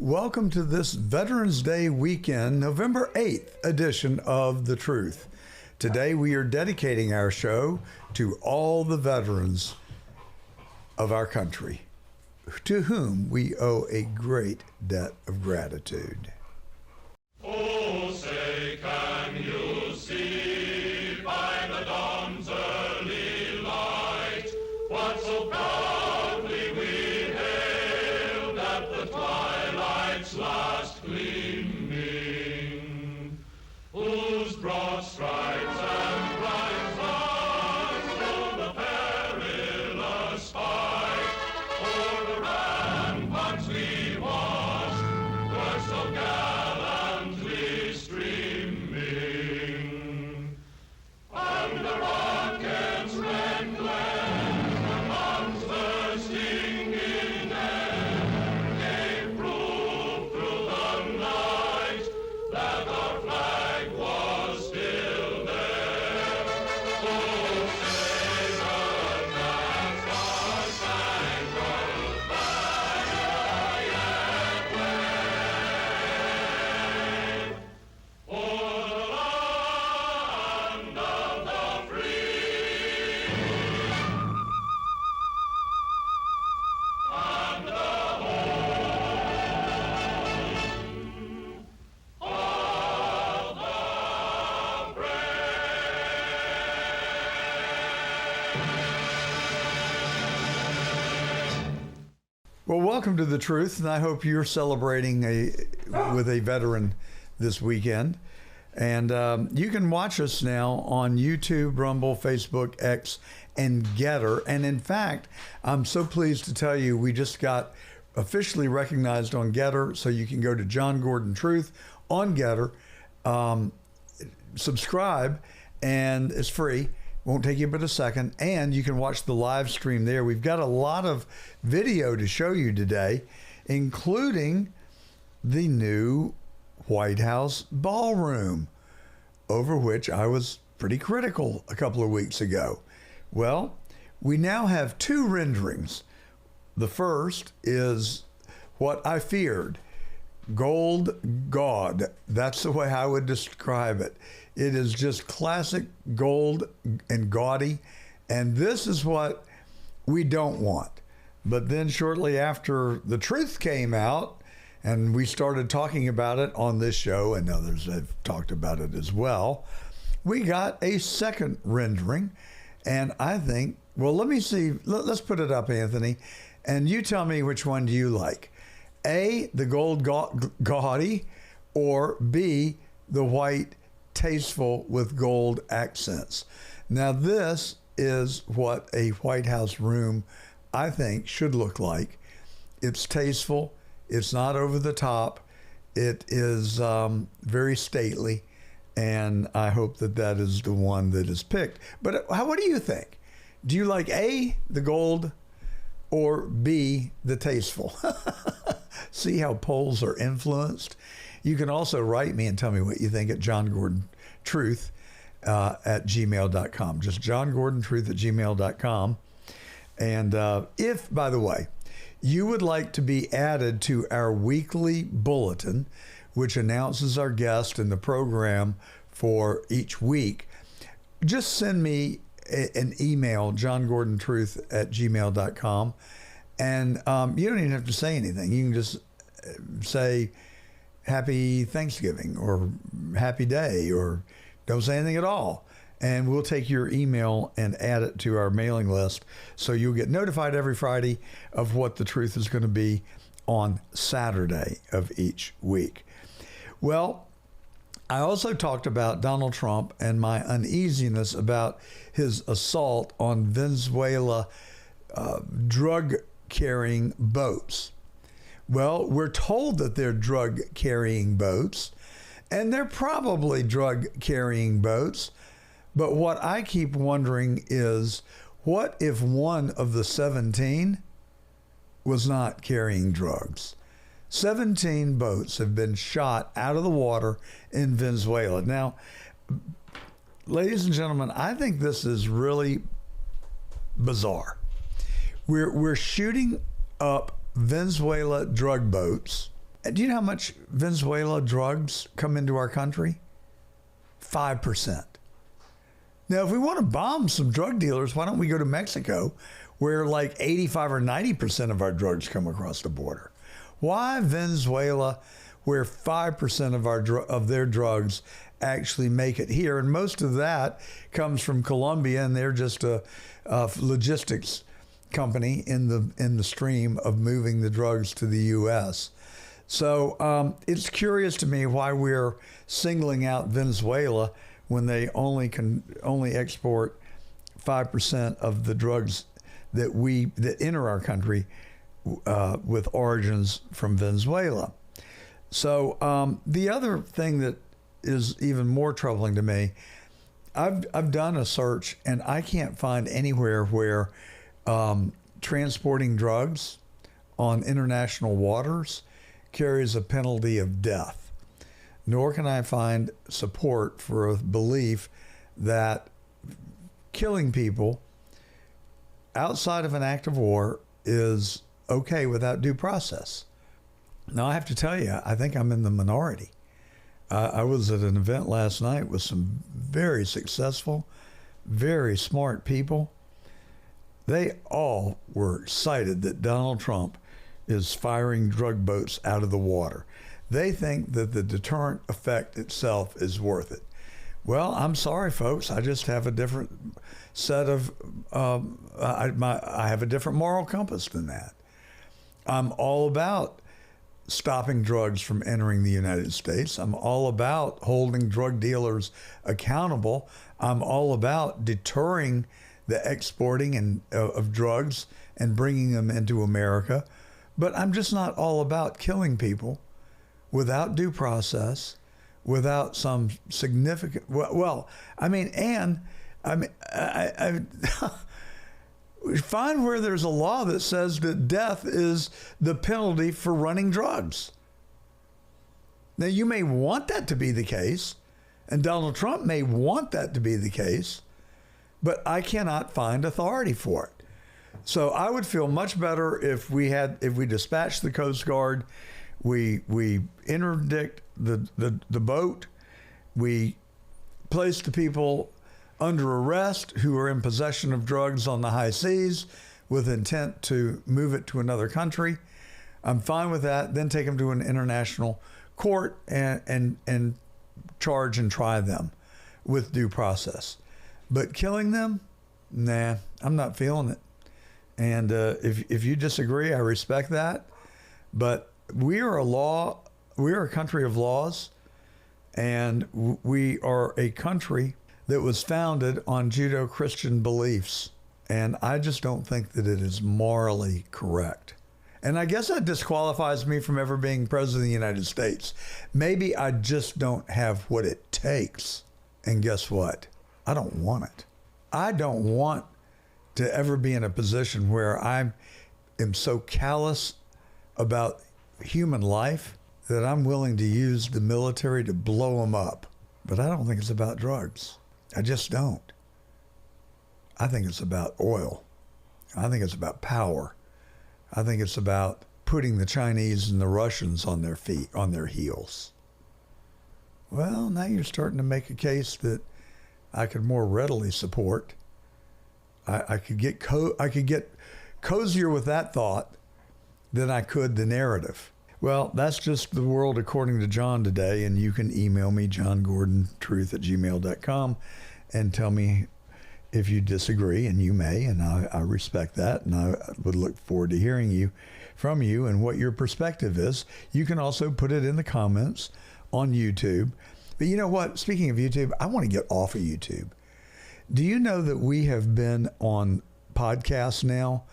Welcome to this Veterans Day weekend, November 8th edition of The Truth. Today we are dedicating our show to all the veterans of our country, to whom we owe a great debt of gratitude. Oh, say, can you see by the dawn's early light what so proudly we hailed at the twilight's last gleaming, whose broad stripes and bright stars through the perilous fight o'er the ramparts we watched were so gallantly streaming, and the rockets' red glare amongst the stinging air gave proof through the night that our flag was still there. Oh, say the dance our spangled banner yet wave o'er the land of the free and the home of the Well, welcome to The Truth, and I hope you're celebrating with a veteran this weekend. And you can watch us now on YouTube, Rumble, Facebook, X, and Getter. And in fact, I'm so pleased to tell you we just got officially recognized on Getter, so you can go to John Gordon Truth on Getter, subscribe, and it's free. Won't take you but a second, and you can watch the live stream there. We've got a lot of video to show you today, including the new White House ballroom, over which I was pretty critical a couple of weeks ago. Well, we now have two renderings. The first is what I feared, gold God. That's the way I would describe it. It is just classic gold and gaudy, and this is what we don't want. But then shortly after The Truth came out, and we started talking about it on this show, and others have talked about it as well, we got a second rendering, and I think, well, let me see, let's put it up, Anthony, and you tell me which one do you like. A, the gold gaudy, or B, the white tasteful with gold accents. Now, this is what a White House room, I think, should look like. It's tasteful. It's not over the top. It is very stately, and I hope that that is the one that is picked. But what do you think? Do you like A, the gold, or B, the tasteful? See how polls are influenced? You can also write me and tell me what you think at johngordontruth at gmail.com. Just johngordontruth at gmail.com. And if, by the way, you would like to be added to our weekly bulletin, which announces our guest and the program for each week, just send me an email, johngordontruth at gmail.com. And you don't even have to say anything. You can just say Happy Thanksgiving or Happy Day, or don't say anything at all. And we'll take your email and add it to our mailing list, so you'll get notified every Friday of what The Truth is going to be on Saturday of each week. Well, I also talked about Donald Trump and my uneasiness about his assault on Venezuela drug-carrying boats. Well, we're told that they're drug-carrying boats, and they're probably drug-carrying boats. But what I keep wondering is, what if one of the 17 was not carrying drugs? 17 boats have been shot out of the water in Venezuela. Now, ladies and gentlemen, I think this is really bizarre. We're shooting up Venezuela drug boats Do you know how much Venezuela drugs come into our country? 5%. Now, if we want to bomb some drug dealers, why don't we go to Mexico, where like 85 or 90% of our drugs come across the border? Why Venezuela, where 5% of their drugs actually make it here? And most of that comes from Colombia, and they're just a logistics company in the stream of moving the drugs to the U.S. So it's curious to me why we're singling out Venezuela when they only export 5% of the drugs that enter our country with origins from Venezuela. So the other thing that is even more troubling to me, I've done a search and I can't find anywhere where transporting drugs on international waters carries a penalty of death. Nor can I find support for a belief that killing people outside of an act of war is okay without due process. Now, I have to tell you, I think I'm in the minority. I was at an event last night with some very successful, very smart people. They all were excited that Donald Trump is firing drug boats out of the water. They think that the deterrent effect itself is worth it. Well, I'm sorry, folks. I just have a different set of, I have a different moral compass than that. I'm all about stopping drugs from entering the United States. I'm all about holding drug dealers accountable. I'm all about deterring the exporting of drugs and bringing them into America. But I'm just not all about killing people without due process, without some significant, I find where there's a law that says that death is the penalty for running drugs. Now, you may want that to be the case, and Donald Trump may want that to be the case, but I cannot find authority for it. So I would feel much better if we dispatched the Coast Guard, we interdict the boat, we place the people under arrest who are in possession of drugs on the high seas with intent to move it to another country. I'm fine with that. Then take them to an international court and charge and try them with due process. But killing them, nah, I'm not feeling it. And if you disagree, I respect that. But we are a country of laws, and we are a country that was founded on Judeo-Christian beliefs. And I just don't think that it is morally correct. And I guess that disqualifies me from ever being president of the United States. Maybe I just don't have what it takes. And guess what? I don't want it. I don't want to ever be in a position where I am so callous about human life that I'm willing to use the military to blow them up. But I don't think it's about drugs. I just don't. I think it's about oil. I think it's about power. I think it's about putting the Chinese and the Russians on their feet, on their heels. Well, now you're starting to make a case that I could more readily support. I could get cozier with that thought than I could the narrative. Well, that's just the world according to John today, and you can email me, johngordontruth@gmail.com, and tell me if you disagree, and you may, and I respect that, and I would look forward to hearing from you and what your perspective is. You can also put it in the comments on YouTube. But you know what? Speaking of YouTube, I want to get off of YouTube. Do you know that we have been on podcasts now?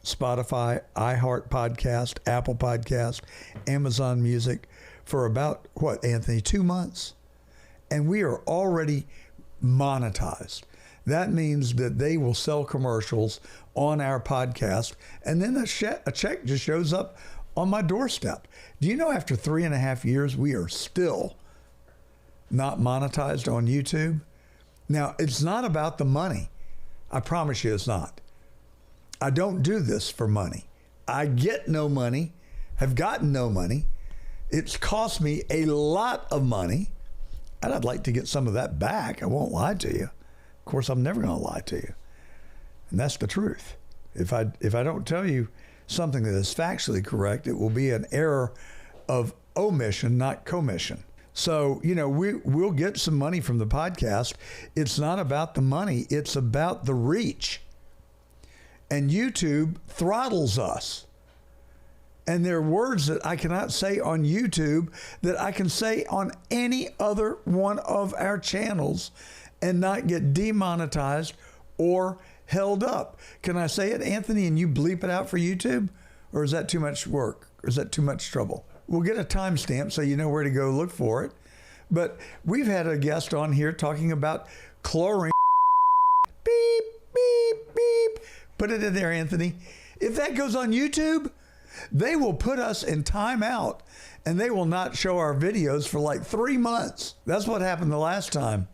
Spotify, iHeart Podcast, Apple Podcast, Amazon Music for about, what, Anthony, 2 months? And we are already monetized. That means that they will sell commercials on our podcast, and then a check just shows up on my doorstep. Do you know after 3.5 years, we are still not monetized on YouTube? Now, it's not about the money. I promise you it's not. I don't do this for money. I get no money, have gotten no money. It's cost me a lot of money, and I'd like to get some of that back. I won't lie to you. Of course, I'm never going to lie to you. And that's the truth. If I don't tell you something that is factually correct, it will be an error of omission, not commission. So, we'll get some money from the podcast. It's not about the money. It's about the reach. And YouTube throttles us. And there are words that I cannot say on YouTube that I can say on any other one of our channels and not get demonetized or held up. Can I say it, Anthony, and you bleep it out for YouTube? Or is that too much work? Or is that too much trouble? We'll get a timestamp so you know where to go look for it. But we've had a guest on here talking about chlorine. Beep, beep, beep. Put it in there, Anthony. If that goes on YouTube, they will put us in timeout and they will not show our videos for like 3 months. That's what happened the last time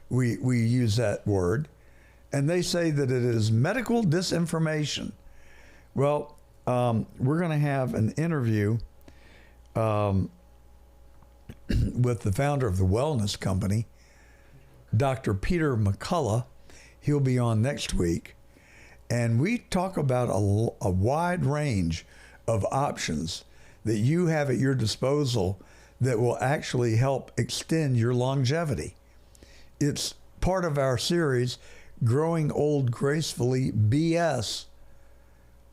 we used that word. And they say that it is medical disinformation. Well, we're going to have an interview with the founder of the wellness company, Dr. Peter McCullough. He'll be on next week. And we talk about a wide range of options that you have at your disposal that will actually help extend your longevity. It's part of our series, Growing Old Gracefully BS.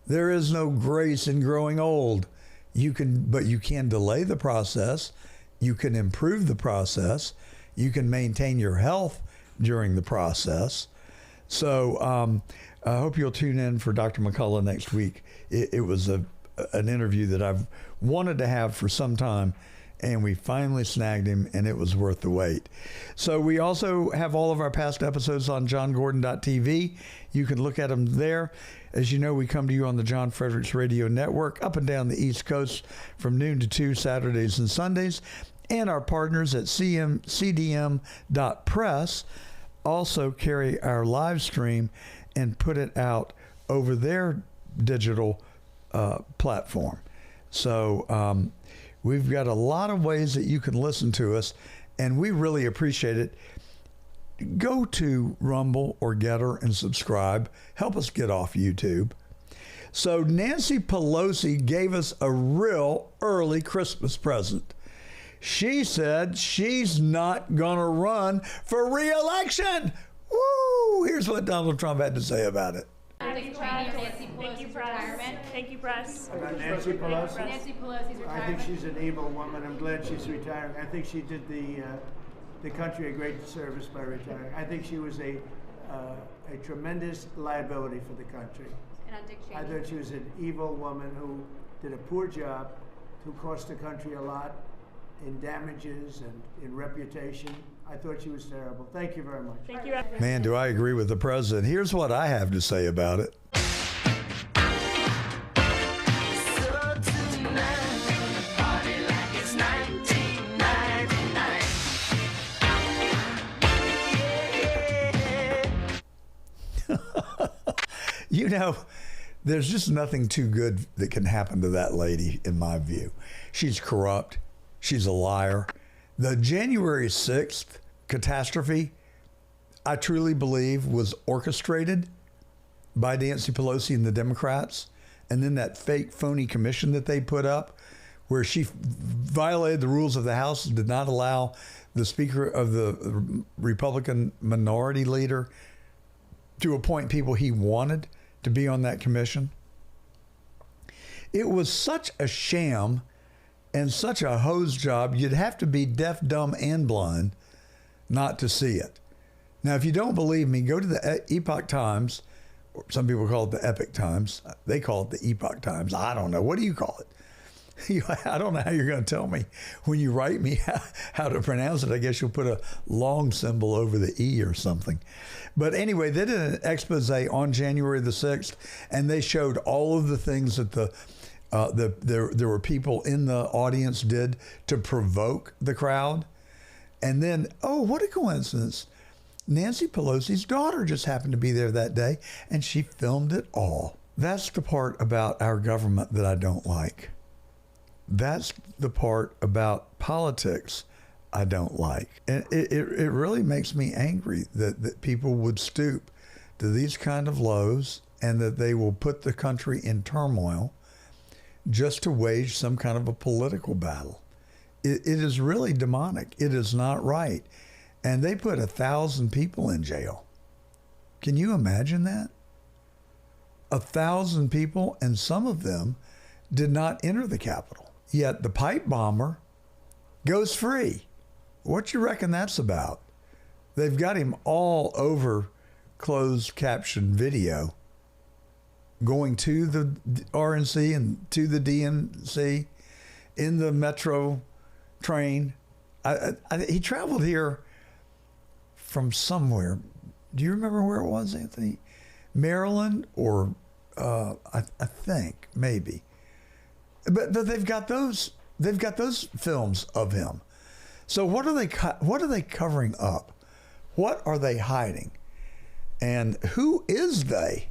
There is no grace in growing old. But you can delay the process. You can improve the process. You can maintain your health during the process. So I hope you'll tune in for Dr. McCullough next week. It was an interview that I've wanted to have for some time, and we finally snagged him, and it was worth the wait. So we also have all of our past episodes on johngordon.tv. You can look at them there. As you know, we come to you on the John Fredericks Radio Network up and down the East Coast from noon to 2 Saturdays and Sundays. And our partners at cdm.press also carry our live stream and put it out over their digital platform. So we've got a lot of ways that you can listen to us, and we really appreciate it. Go to Rumble or Getter and subscribe. Help us get off YouTube. So Nancy Pelosi gave us a real early Christmas present. She said she's not going to run for re-election. Woo! Here's what Donald Trump had to say about it. Thank you, press. Thank you, press. About Nancy Pelosi? Nancy Pelosi's retirement. I think she's an evil woman. I'm glad she's retiring. I think she did the country a great service by retiring. I think she was a tremendous liability for the country. And on Dick Cheney. I thought she was an evil woman who did a poor job, who cost the country a lot in damages and in reputation. I thought she was terrible. Thank you very much. Thank you. Man, do I agree with the president. Here's what I have to say about it. You know, there's just nothing too good that can happen to that lady, in my view. She's corrupt. She's a liar. The January 6th catastrophe, I truly believe, was orchestrated by Nancy Pelosi and the Democrats. And then that fake, phony commission that they put up, where she violated the rules of the House and did not allow the Speaker of the Republican minority leader to appoint people he wanted to be on that commission. It was such a sham and such a hose job, you'd have to be deaf, dumb, and blind not to see it. Now, if you don't believe me, go to the Epoch Times. Or some people call it the Epic Times. They call it the Epoch Times. I don't know. What do you call it? I don't know how you're going to tell me when you write me how to pronounce it. I guess you'll put a long symbol over the E or something. But anyway, they did an expose on January the 6th, and they showed all of the things that there were people in the audience did to provoke the crowd. And then, oh, what a coincidence. Nancy Pelosi's daughter just happened to be there that day, and she filmed it all. That's the part about our government that I don't like. That's the part about politics I don't like. And it really makes me angry that people would stoop to these kind of lows and that they will put the country in turmoil just to wage some kind of a political battle. It is really demonic. It is not right. And they put 1,000 people in jail. Can you imagine that? 1,000 people, and some of them did not enter the Capitol. Yet the pipe bomber goes free. What you reckon that's about? They've got him all over closed caption video going to the RNC and to the DNC in the metro train. He traveled here from somewhere. Do you remember where it was, Anthony? Maryland or I think maybe. But they've got those films of him. So what are they covering up? What are they hiding? And who is they?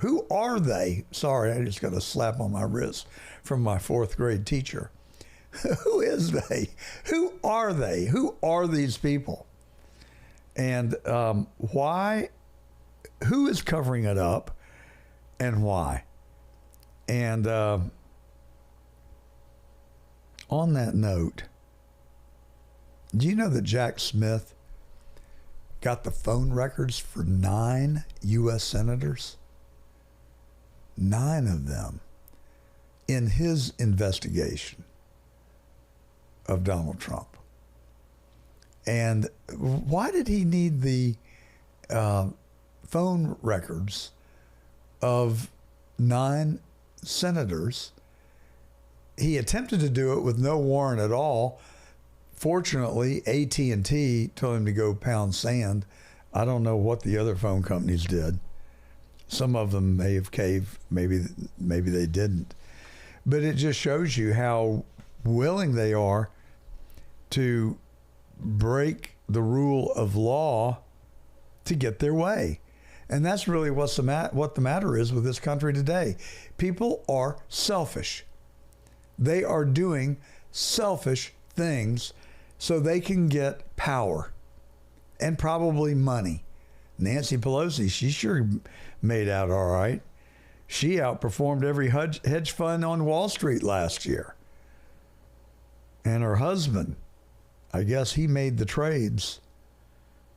Who are they? Sorry, I just got a slap on my wrist from my 4th grade teacher. Who is they? Who are they? Who are these people? And why? Who is covering it up and why? And on that note, do you know that Jack Smith got the phone records for 9 U.S. senators? 9 of them in his investigation of Donald Trump. And why did he need the phone records of 9 senators? He attempted to do it with no warrant at all. Fortunately, AT&T told him to go pound sand. I don't know what the other phone companies did. Some of them may have caved. Maybe they didn't. But it just shows you how willing they are to break the rule of law to get their way. And that's really what the matter is with this country today. People are selfish. They are doing selfish things so they can get power and probably money. Nancy Pelosi, she sure made out all right. She outperformed every hedge fund on Wall Street last year. And her husband, I guess he made the trades.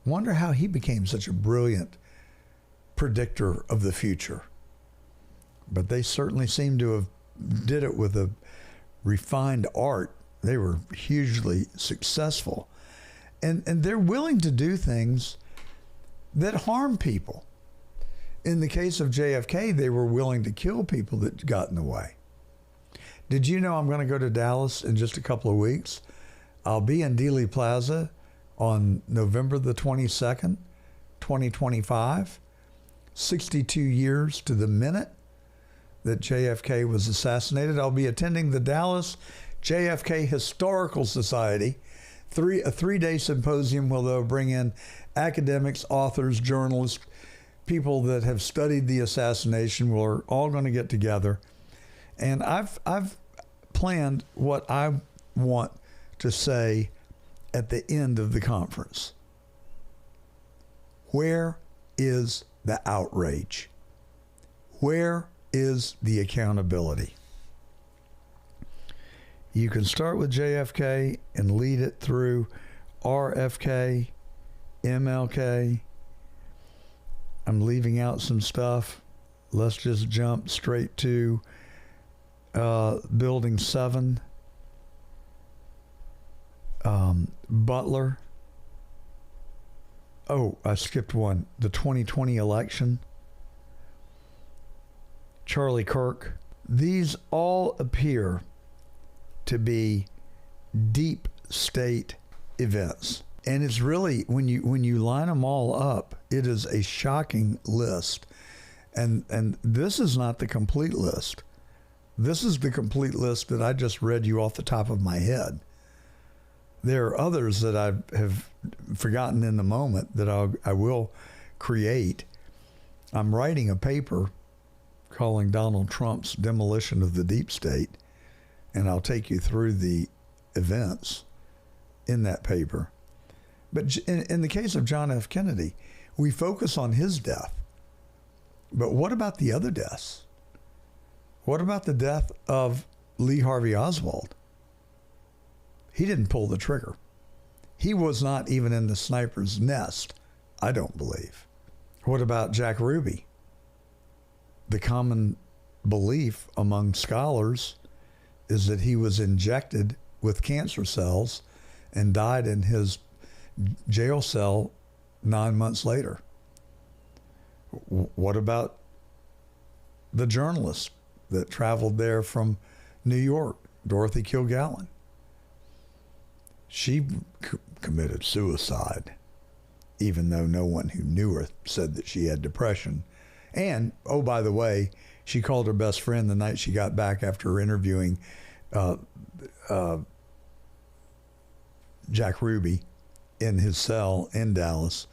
Wonder how he became such a brilliant predictor of the future. But they certainly seem to have did it with a refined art. They were hugely successful. And they're willing to do things that harm people. In the case of JFK, they were willing to kill people that got in the way. Did you know I'm going to go to Dallas in just a couple of weeks? I'll be in Dealey Plaza on November the 22nd, 2025. 62 years to the minute that JFK was assassinated. I'll be attending the Dallas JFK Historical Society, a 3-day symposium where they'll bring in academics, authors, journalists, people that have studied the assassination. We're all going to get together. And I've planned what I want to say at the end of the conference. Where is the outrage? Where is the accountability? You can start with JFK and lead it through RFK, MLK. I'm leaving out some stuff. Let's just jump straight to Building 7, Butler. Oh, I skipped one. The 2020 election. Charlie Kirk. These all appear to be deep state events. And it's really, when you line them all up, it is a shocking list. And this is not the complete list. This is the complete list that I just read you off the top of my head. There are others that I have forgotten in the moment that I will create. I'm writing a paper calling Donald Trump's demolition of the deep state. and I'll take you through the events in that paper. But in the case of John F. Kennedy, we focus on his death. But what about the other deaths? What about the death of Lee Harvey Oswald? He didn't pull the trigger. He was not even in the sniper's nest, I don't believe. What about Jack Ruby? The common belief among scholars is that he was injected with cancer cells and died in his jail cell 9 months later. What about the journalist that traveled there from New York, Dorothy Kilgallen? She committed suicide, even though no one who knew her said that she had depression. And, oh, by the way, she called her best friend the night she got back after interviewing Jack Ruby in his cell in Dallas.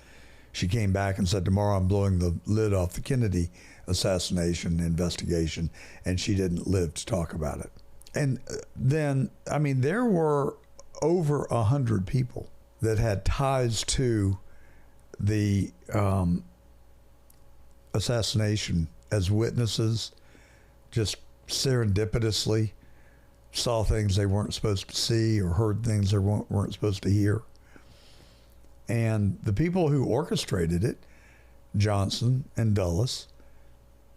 She came back and said, tomorrow I'm blowing the lid off the Kennedy assassination investigation, and she didn't live to talk about it. And then, I mean, there were over 100 people that had ties to the assassination as witnesses, just serendipitously saw things they weren't supposed to see or heard things they weren't supposed to hear. And the people who orchestrated it, Johnson and Dulles,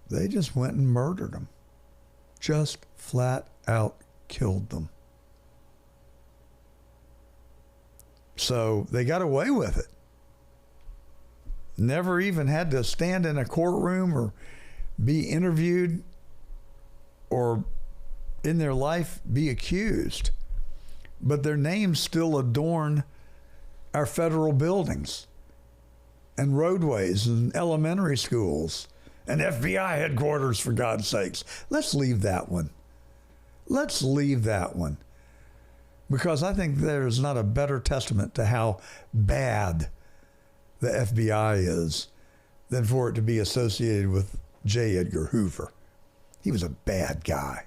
they just went and murdered them. Just flat out killed them. So they got away with it. Never even had to stand in a courtroom or be interviewed or in their life be accused. But their names still adorn our federal buildings and roadways and elementary schools and FBI headquarters, for God's sakes. Let's leave that one. Let's leave that one. Because I think there's not a better testament to how bad the FBI is than for it to be associated with J. Edgar Hoover. He was a bad guy.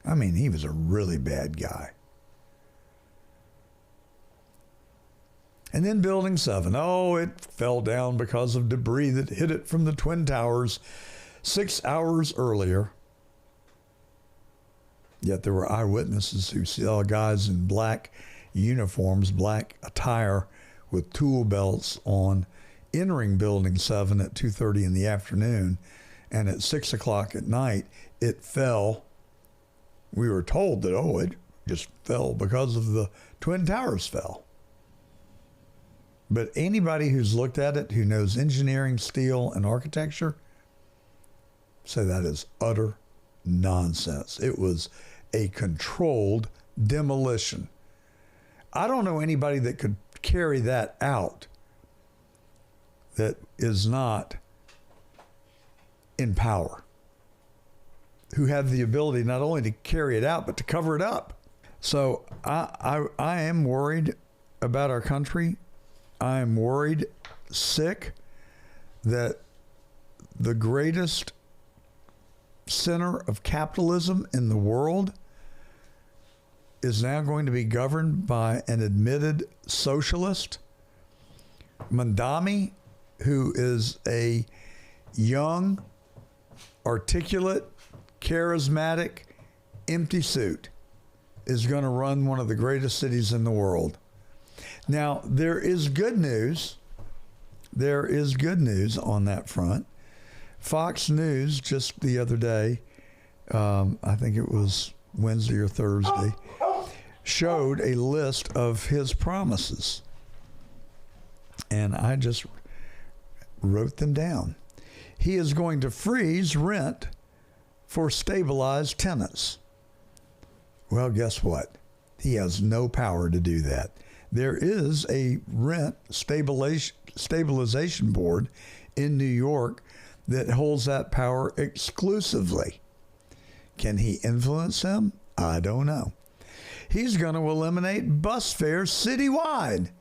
I mean, he was a really bad guy. And then Building 7. Oh, it fell down because of debris that hit it from the Twin Towers 6 hours earlier. Yet there were eyewitnesses who saw guys in black uniforms, black attire with tool belts on, entering Building 7 at 2:30 in the afternoon. And at 6 o'clock at night, it fell. We were told that, it just fell because of the Twin Towers fell. But anybody who's looked at it, who knows engineering, steel, and architecture, say that is utter nonsense. It was a controlled demolition. I don't know anybody that could carry that out that is not in power, who have the ability not only to carry it out, but to cover it up. So I am worried about our country. I am worried, sick, that the greatest center of capitalism in the world is now going to be governed by an admitted socialist, Mandami, who is a young, articulate, charismatic, empty suit, is going to run one of the greatest cities in the world. Now, there is good news. There is good news on that front. Fox News just the other day, I think it was Wednesday or Thursday, showed a list of his promises. And I just wrote them down. He is going to freeze rent for stabilized tenants. Well, guess what? He has no power to do that. There is a rent stabilization board in New York that holds that power exclusively. Can he influence them? I don't know. He's going to eliminate bus fares citywide,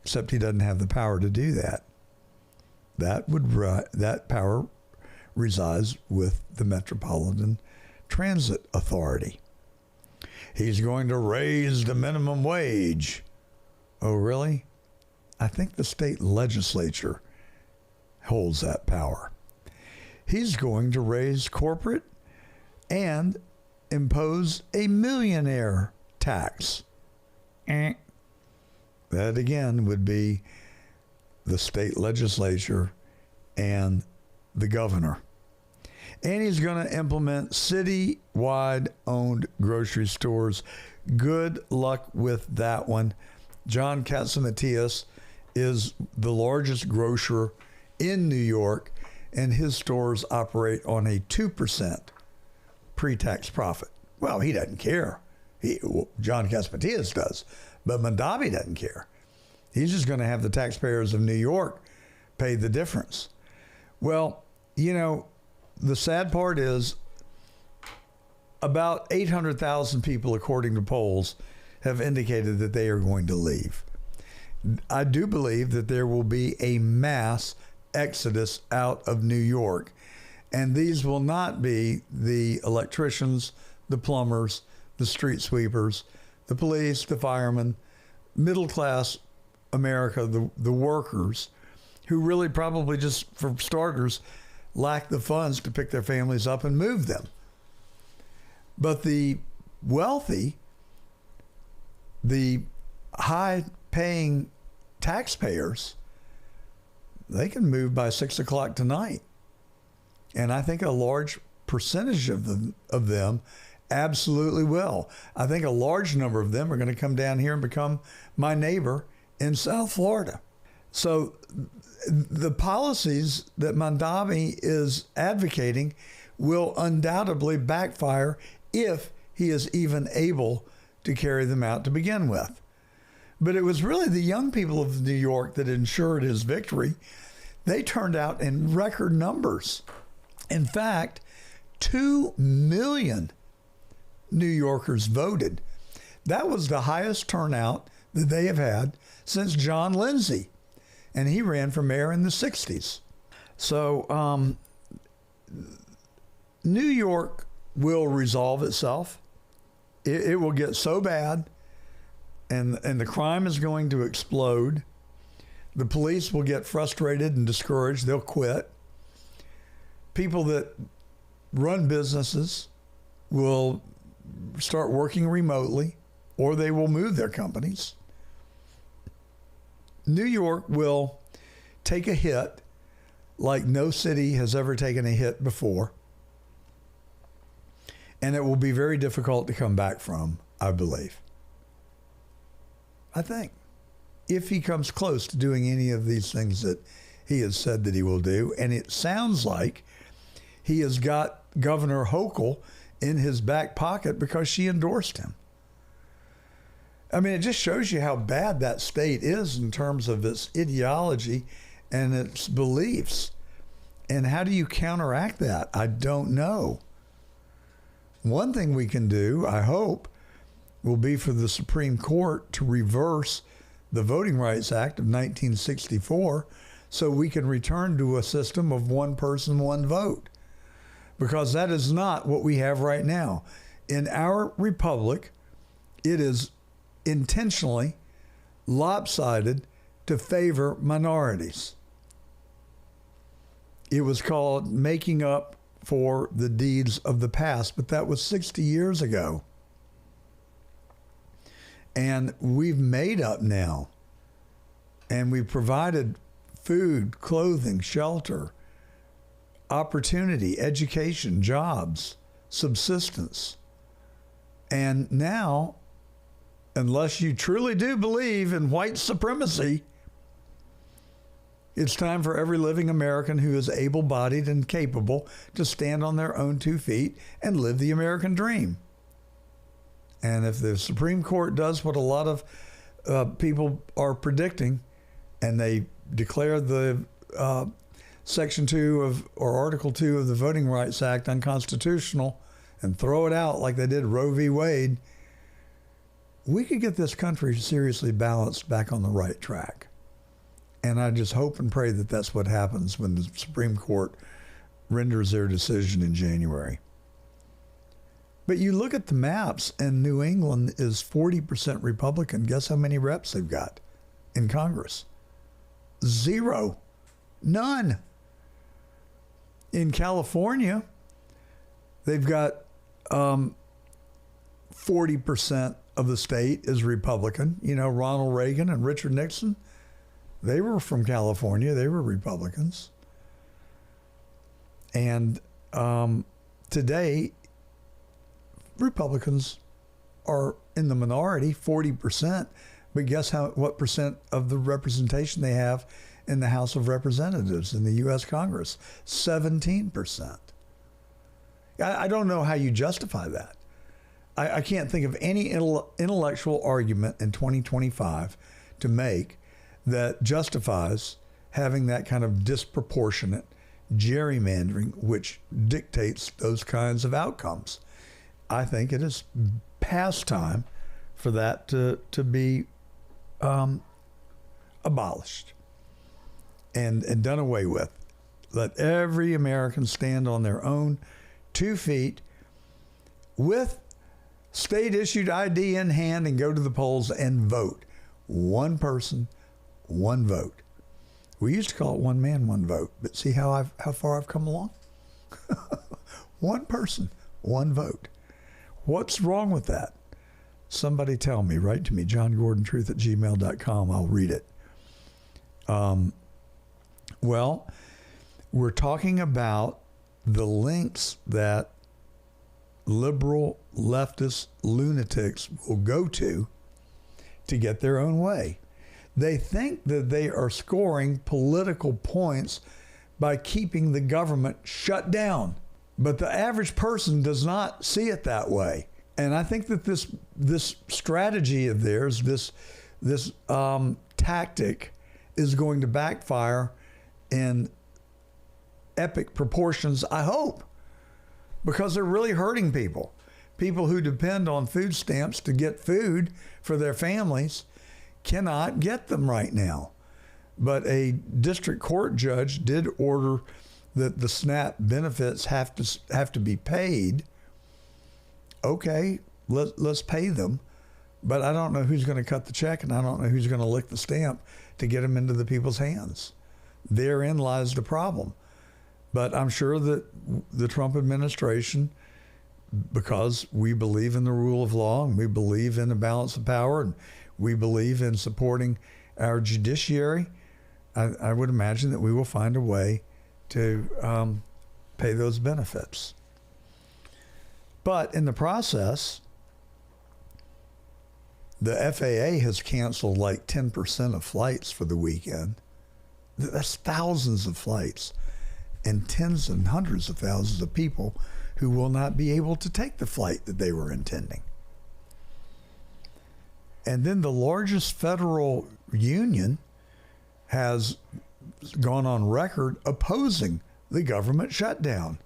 except he doesn't have the power to do that. That power resides with the Metropolitan Transit Authority. He's going to raise the minimum wage. Oh, really? I think the state legislature holds that power. He's going to raise corporate and impose a millionaire tax. That again would be the state legislature and the governor. And he's going to implement city-wide owned grocery stores. Good luck with that one. John Catsimatidis is the largest grocer in New York, and his stores operate on a 2% pre-tax profit. Well, he doesn't care. John Catsimatidis does, but Mondavi doesn't care. He's just going to have the taxpayers of New York pay the difference. Well, you know, the sad part is about 800,000 people, according to polls, have indicated that they are going to leave. I do believe that there will be a mass exodus out of New York. And these will not be the electricians, the plumbers, the street sweepers, the police, the firemen, middle class America, the workers, who really probably just, for starters, lack the funds to pick their families up and move them. But the wealthy, the high-paying taxpayers, they can move by 6 o'clock tonight. And I think a large percentage of them absolutely will. I think a large number of them are going to come down here and become my neighbor in South Florida. So the policies that Mondavi is advocating will undoubtedly backfire if he is even able to carry them out to begin with. But it was really the young people of New York that ensured his victory. They turned out in record numbers. In fact, 2 million New Yorkers voted. That was the highest turnout that they have had since John Lindsay, and he ran for mayor in the 60s. So New York will resolve itself. It will get so bad, and the crime is going to explode. The police will get frustrated and discouraged. They'll quit. People that run businesses will start working remotely, or they will move their companies. New York will take a hit like no city has ever taken a hit before. And it will be very difficult to come back from, I believe. I think. If he comes close to doing any of these things that he has said that he will do. And it sounds like he has got Governor Hochul in his back pocket because she endorsed him. I mean, it just shows you how bad that state is in terms of its ideology and its beliefs. And how do you counteract that? I don't know. One thing we can do, I hope, will be for the Supreme Court to reverse the Voting Rights Act of 1964 so we can return to a system of one person, one vote. Because that is not what we have right now. In our republic, it is intentionally lopsided to favor minorities. It was called making up for the deeds of the past, but that was 60 years ago. And we've made up now. And we've provided food, clothing, shelter, opportunity, education, jobs, subsistence. And now, unless you truly do believe in white supremacy, it's time for every living American who is able-bodied and capable to stand on their own 2 feet and live the American dream. And if the Supreme Court does what a lot of people are predicting, and they declare the Section 2 of, or Article 2 of the Voting Rights Act unconstitutional and throw it out like they did Roe v. Wade, we could get this country seriously balanced back on the right track. And I just hope and pray that that's what happens when the Supreme Court renders their decision in January. But you look at the maps, and New England is 40% Republican. Guess how many reps they've got in Congress? 0. None. In California, they've got 40% of the state is Republican. You know, Ronald Reagan and Richard Nixon, they were from California. They were Republicans. And today, Republicans are in the minority, 40%. But guess what percent of the representation they have in the House of Representatives in the U.S. Congress? 17%. I don't know how you justify that. I can't think of any intellectual argument in 2025 to make that justifies having that kind of disproportionate gerrymandering, which dictates those kinds of outcomes. I think it is past time for that to be abolished and done away with. Let every American stand on their own 2 feet with state-issued ID in hand and go to the polls and vote. One person, one vote. We used to call it one man, one vote, but see how far I've come along? One person, one vote. What's wrong with that? Somebody tell me. Write to me, johngordontruth@gmail.com. I'll read it. Well, we're talking about the links that liberal leftist lunatics will go to get their own way. They think that they are scoring political points by keeping the government shut down. But the average person does not see it that way. And I think that this strategy of theirs, this tactic, is going to backfire in epic proportions, I hope, because they're really hurting people. People who depend on food stamps to get food for their families cannot get them right now. But a district court judge did order that the SNAP benefits have to be paid. Okay, let's pay them. But I don't know who's going to cut the check, and I don't know who's going to lick the stamp to get them into the people's hands. Therein lies the problem. But I'm sure that the Trump administration, because we believe in the rule of law and we believe in the balance of power and we believe in supporting our judiciary, I would imagine that we will find a way to pay those benefits. But in the process, the FAA has canceled like 10% of flights for the weekend. That's thousands of flights and tens and hundreds of thousands of people who will not be able to take the flight that they were intending. And then the largest federal union has gone on record opposing the government shutdown.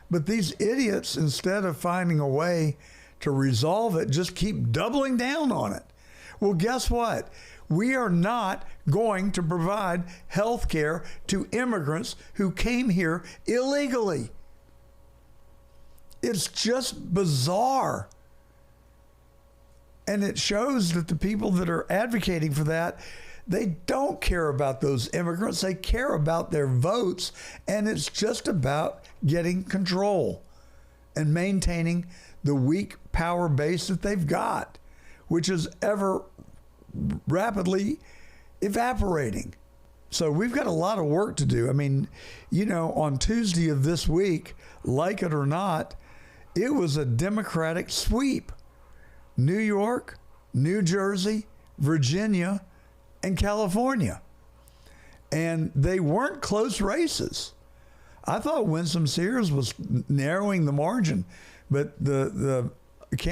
But these idiots, instead of finding a way to resolve it, just keep doubling down on it. Well, guess what? We are not going to provide health care to immigrants who came here illegally. It's just bizarre. And it shows that the people that are advocating for that, they don't care about those immigrants. They care about their votes. And it's just about getting control and maintaining the weak power base that they've got, which is ever rapidly evaporating. So we've got a lot of work to do. I mean, you know, on Tuesday of this week, like it or not, it was a Democratic sweep. New York, New Jersey, Virginia, and California. And they weren't close races. I thought Winsome Sears was narrowing the margin, but the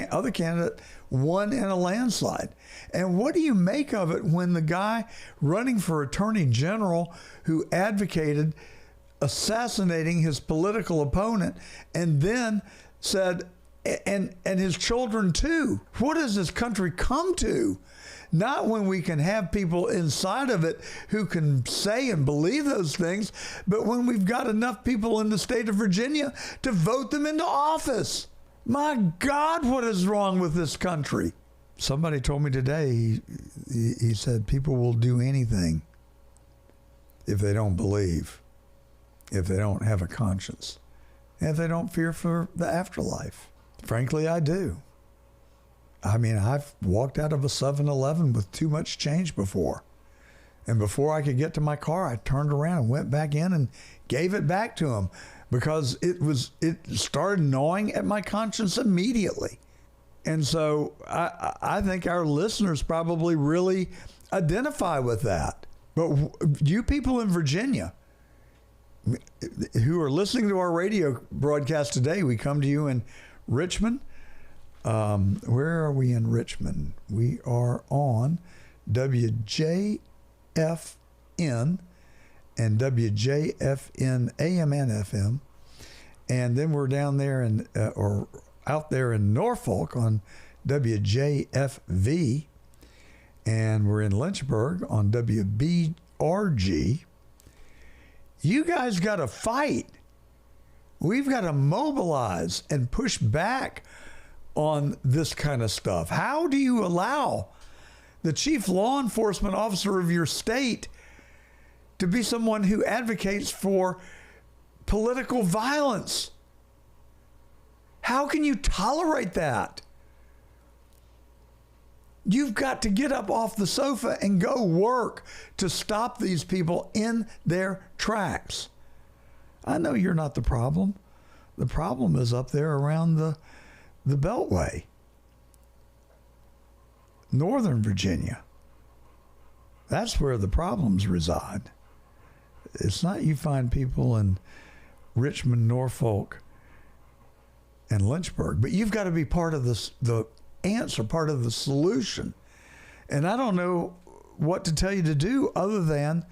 other candidate won in a landslide. And what do you make of it when the guy running for attorney general who advocated assassinating his political opponent and then said, and his children too, what does this country come to? Not when we can have people inside of it who can say and believe those things, but when we've got enough people in the state of Virginia to vote them into office. My God, what is wrong with this country? Somebody told me today, he said people will do anything if they don't believe, if they don't have a conscience, and if they don't fear for the afterlife. Frankly, I do. I mean, I've walked out of a 7-Eleven with too much change before. And before I could get to my car, I turned around and went back in and gave it back to him because it started gnawing at my conscience immediately. And so I think our listeners probably really identify with that. But you people in Virginia who are listening to our radio broadcast today, we come to you in Richmond. Where are we in Richmond? We are on WJFN and WJFN AM and FM. And then we're down there or out there in Norfolk on WJFV. And we're in Lynchburg on WBRG. You guys got to fight. We've got to mobilize and push back on this kind of stuff. How do you allow the chief law enforcement officer of your state to be someone who advocates for political violence? How can you tolerate that? You've got to get up off the sofa and go work to stop these people in their tracks. I know you're not the problem. The problem is up there around the Beltway. Northern Virginia. That's where the problems reside. It's not you find people in Richmond, Norfolk, and Lynchburg, but you've got to be part of the answer, part of the solution. And I don't know what to tell you to do other than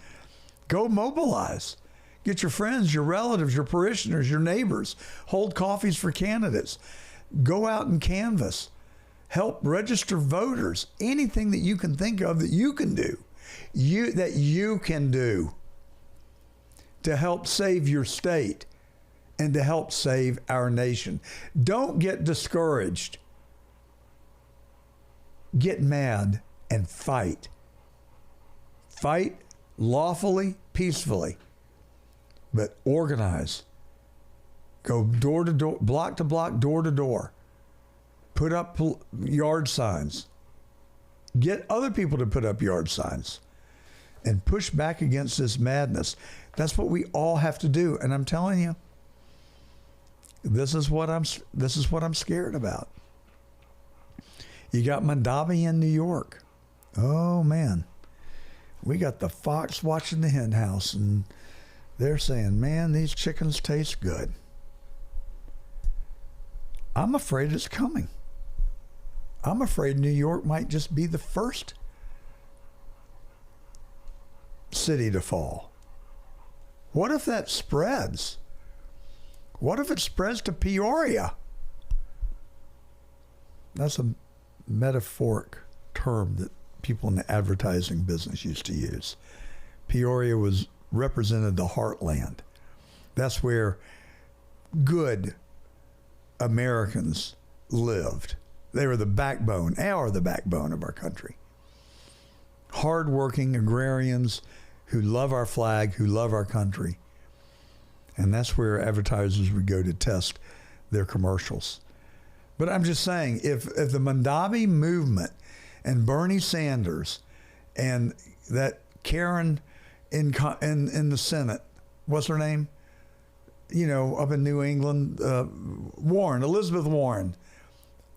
go mobilize. Get your friends, your relatives, your parishioners, your neighbors. Hold coffees for candidates. Go out and canvass. Help register voters. Anything that you can think of that you can do. That you can do to help save your state and to help save our nation. Don't get discouraged. Get mad and fight. Fight lawfully, peacefully, but organize. Go door to door, block to block, door to door. Put up yard signs. Get other people to put up yard signs and push back against this madness. That's what we all have to do. And I'm telling you, this is what I'm scared about. You got Mondavi in New York. Oh man, we got the fox watching the hen house, and they're saying, man, these chickens taste good. I'm afraid it's coming. I'm afraid New York might just be the first city to fall. What if that spreads? What if it spreads to Peoria? That's a metaphoric term that people in the advertising business used to use. Peoria represented the heartland. That's where good Americans lived. They were the backbone, are the backbone of our country. Hardworking agrarians who love our flag, who love our country. And that's where advertisers would go to test their commercials. But I'm just saying, if the Mondavi movement and Bernie Sanders and that Karen in the Senate, what's her name? You know, up in New England, Warren, Elizabeth Warren.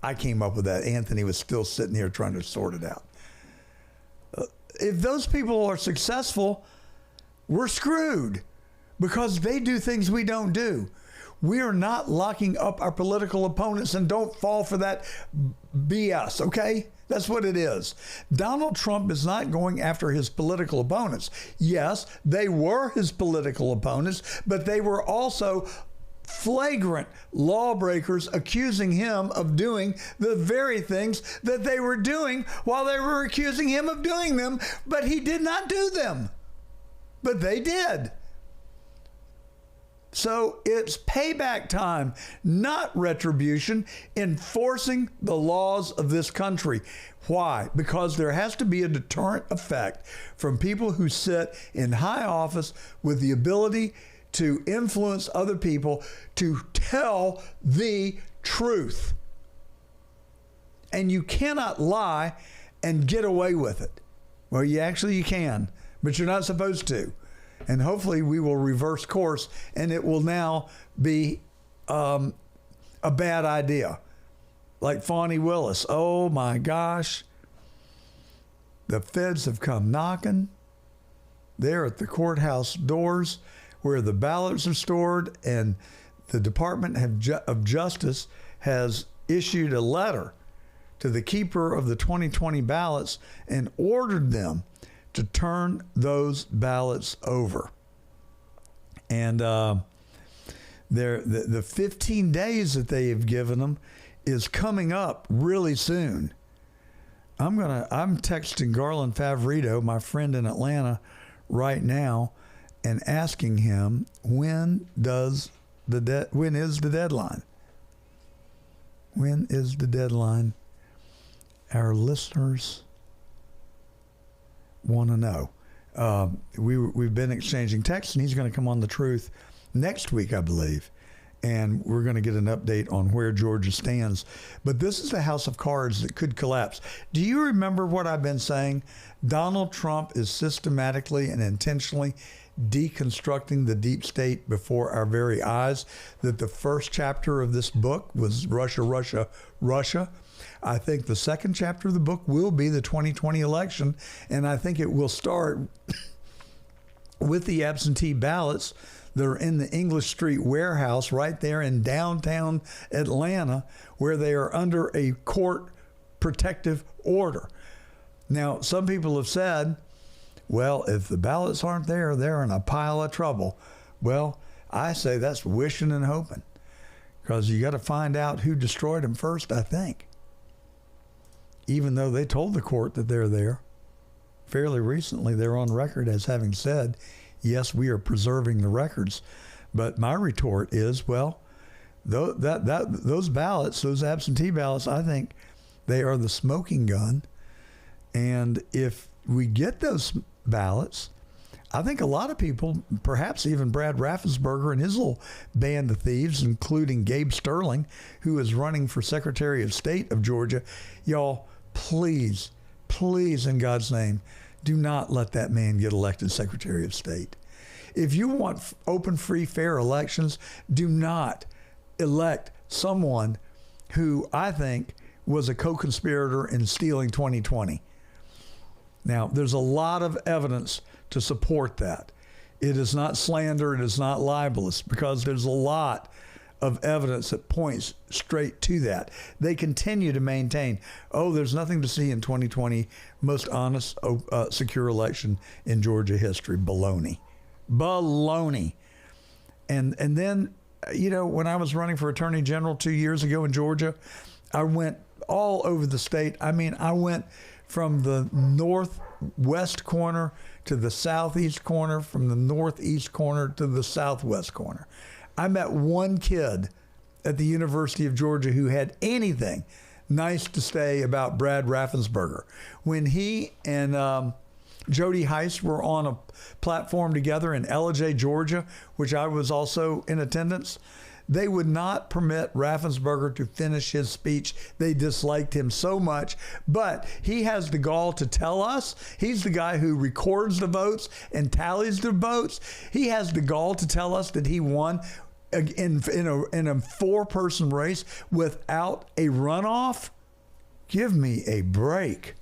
I came up with that. Anthony was still sitting here trying to sort it out. If those people are successful, we're screwed because they do things we don't do. We are not locking up our political opponents, and don't fall for that BS, okay? That's what it is. Donald Trump is not going after his political opponents. Yes, they were his political opponents, but they were also flagrant lawbreakers accusing him of doing the very things that they were doing while they were accusing him of doing them, but he did not do them. But they did. So it's payback time, not retribution, enforcing the laws of this country. Why? Because there has to be a deterrent effect from people who sit in high office with the ability to influence other people to tell the truth. And you cannot lie and get away with it. Well, you can, but you're not supposed to. And hopefully we will reverse course, and it will now be a bad idea. Like Fani Willis. Oh my gosh. The feds have come knocking. They're at the courthouse doors where the ballots are stored, and the Department of Justice has issued a letter to the keeper of the 2020 ballots and ordered them to turn those ballots over. And the 15 days that they have given them is coming up really soon. I'm texting Garland Favorito, my friend in Atlanta, right now, and asking him when is the deadline? When is the deadline? Our listeners want to know. We've been exchanging texts, and he's going to come on The Truth next week, I believe, and we're going to get an update on where Georgia stands. But this is the house of cards that could collapse. Do you remember what I've been saying? Donald Trump is systematically and intentionally deconstructing the deep state before our very eyes. That the first chapter of this book was Russia, Russia, Russia. I think the second chapter of the book will be the 2020 election, and I think it will start with the absentee ballots that are in the English Street warehouse right there in downtown Atlanta, where they are under a court protective order. Now, some people have said, well, if the ballots aren't there, they're in a pile of trouble. Well, I say that's wishing and hoping, because you got to find out who destroyed them first, I think. Even though they told the court that they're there. Fairly recently, they're on record as having said, yes, we are preserving the records. But my retort is, well, those ballots, those absentee ballots, I think they are the smoking gun. And if we get those ballots, I think a lot of people, perhaps even Brad Raffensperger and his little band of thieves, including Gabe Sterling, who is running for Secretary of State of Georgia, y'all, please, in God's name, do not let that man get elected Secretary of State. If you want open, free, fair elections, do not elect someone who I think was a co-conspirator in stealing 2020. Now, there's a lot of evidence to support that. It is not slander, it is not libelous, because there's a lot of evidence that points straight to that. They continue to maintain, there's nothing to see in 2020, most honest, secure election in Georgia history. Baloney. And then, when I was running for Attorney General 2 years ago in Georgia, I went all over the state. I mean, I went from the northwest corner to the southeast corner, from the northeast corner to the southwest corner. I met one kid at the University of Georgia who had anything nice to say about Brad Raffensperger. When he and Jody Heiss were on a platform together in Ellijay, Georgia, which I was also in attendance, they would not permit Raffensperger to finish his speech. They disliked him so much. But he has the gall to tell us. He's the guy who records the votes and tallies the votes. He has the gall to tell us that he won in a four-person race without a runoff. Give me a break.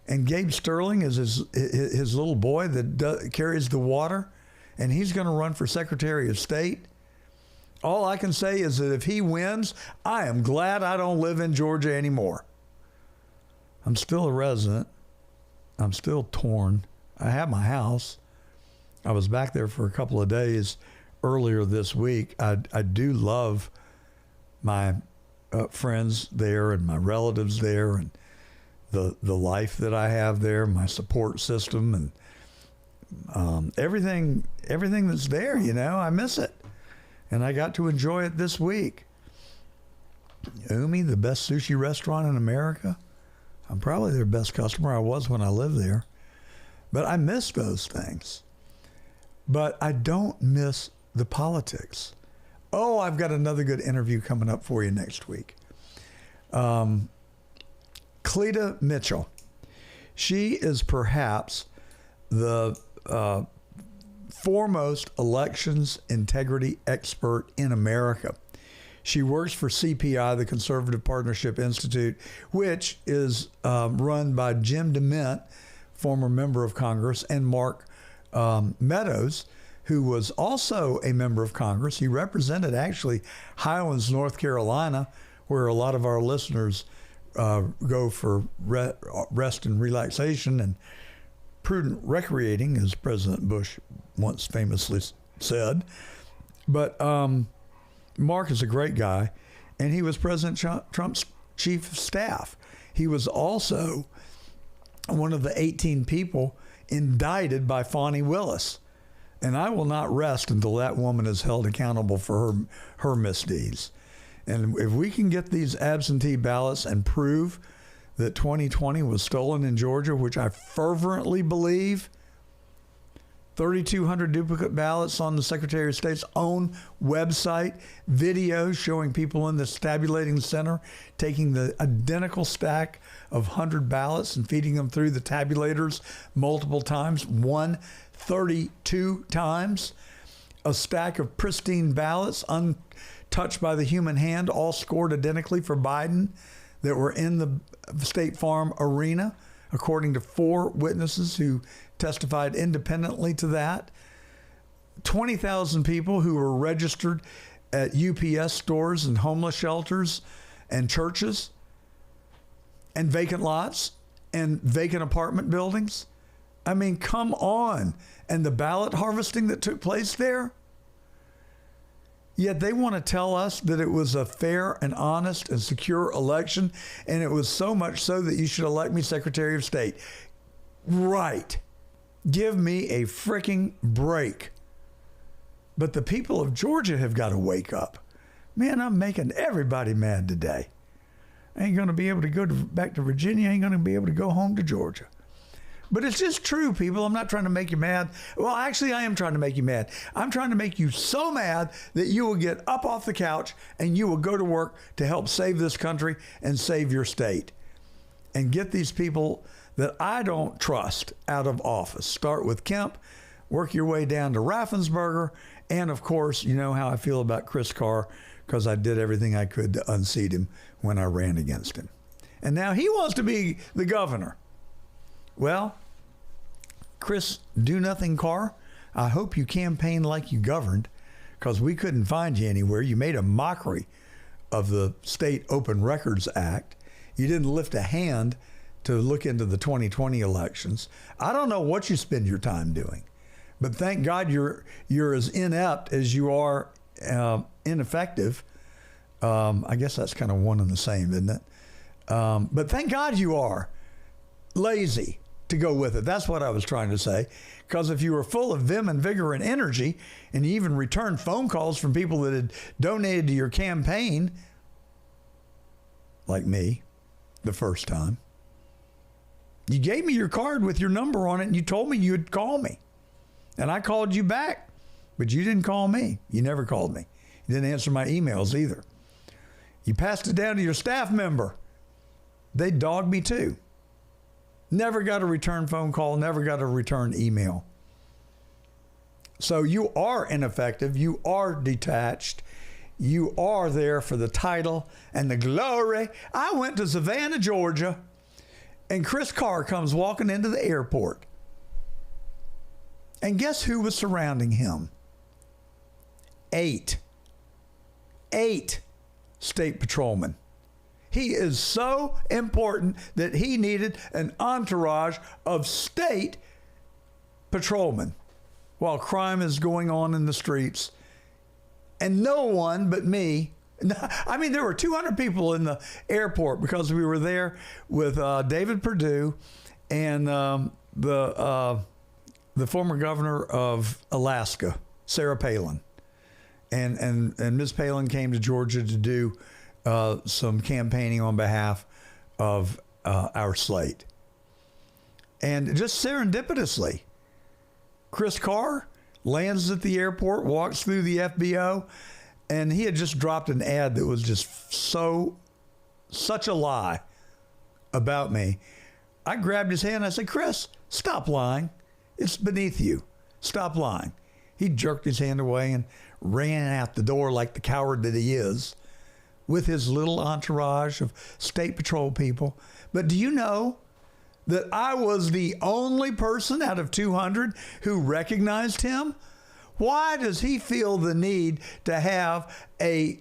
And Gabe Sterling is his little boy that carries the water, and he's going to run for Secretary of State. All I can say is that if he wins, I am glad I don't live in Georgia anymore. I'm still a resident. I'm still torn. I have my house. I was back there for a couple of days earlier this week. I do love my friends there and my relatives there, and the life that I have there, my support system, and everything that's there. I miss it. and I got to enjoy it this week. Umi, the best sushi restaurant in America. I'm probably their best customer. I was when I lived there. But I miss those things. But I don't miss the politics. Oh, I've got another good interview coming up for you next week. Cleta Mitchell. She is perhaps the foremost elections integrity expert in America. She works for CPI, the Conservative Partnership Institute, which is run by Jim DeMint, former member of Congress, and Mark Meadows, who was also a member of Congress. He represented actually Highlands, North Carolina, where a lot of our listeners go for rest and relaxation and prudent recreating, as President Bush once famously said. But Mark is a great guy, and he was President Trump's chief of staff. He was also one of the 18 people indicted by Fani Willis. And I will not rest until that woman is held accountable for her misdeeds. And if we can get these absentee ballots and prove that 2020 was stolen in Georgia, which I fervently believe, 3,200 duplicate ballots on the Secretary of State's own website, videos showing people in the tabulating center taking the identical stack of 100 ballots and feeding them through the tabulators multiple times, 132 times, a stack of pristine ballots untouched by the human hand, all scored identically for Biden, that were in the State Farm arena, according to 4 witnesses who testified independently to that. 20,000 people who were registered at UPS stores and homeless shelters and churches and vacant lots and vacant apartment buildings. I mean, come on. And the ballot harvesting that took place there. Yet they want to tell us that it was a fair and honest and secure election, and it was so much so that you should elect me Secretary of State. Right. Give me a freaking break. But the people of Georgia have got to wake up. Man, I'm making everybody mad today. I ain't going to be able to go back to Virginia. I ain't going to be able to go home to Georgia. But it's just true, people. I'm not trying to make you mad. Well, actually, I am trying to make you mad. I'm trying to make you so mad that you will get up off the couch and you will go to work to help save this country and save your state and get these people that I don't trust out of office. Start with Kemp, work your way down to Raffensperger, and of course, you know how I feel about Chris Carr because I did everything I could to unseat him when I ran against him. And now he wants to be the governor. Well, Chris Do-Nothing Carr, I hope you campaigned like you governed, because we couldn't find you anywhere. You made a mockery of the State Open Records Act. You didn't lift a hand to look into the 2020 elections. I don't know what you spend your time doing, but thank God you're as inept as you are ineffective. I guess that's kind of one and the same, isn't it? But thank God you are lazy to go with it. That's what I was trying to say. Because if you were full of vim and vigor and energy, and you even returned phone calls from people that had donated to your campaign, like me, the first time, you gave me your card with your number on it, and you told me you'd call me. And I called you back, but you didn't call me. You never called me. You didn't answer my emails either. You passed it down to your staff member. They dogged me too. Never got a return phone call, never got a return email. So you are ineffective, you are detached, you are there for the title and the glory. I went to Savannah, Georgia, and Chris Carr comes walking into the airport. And guess who was surrounding him? 8 state patrolmen. He is so important that he needed an entourage of state patrolmen while crime is going on in the streets. And no one but me. I mean, there were 200 people in the airport because we were there with David Perdue and the former governor of Alaska, Sarah Palin. and Ms. Palin came to Georgia to do some campaigning on behalf of our slate. And just serendipitously, Chris Carr lands at the airport, walks through the FBO, and he had just dropped an ad that was just such a lie about me. I grabbed his hand. I said, Chris, stop lying. It's beneath you. Stop lying. He jerked his hand away and ran out the door like the coward that he is with his little entourage of state patrol people. But do you know that I was the only person out of 200 who recognized him? Why does he feel the need to have a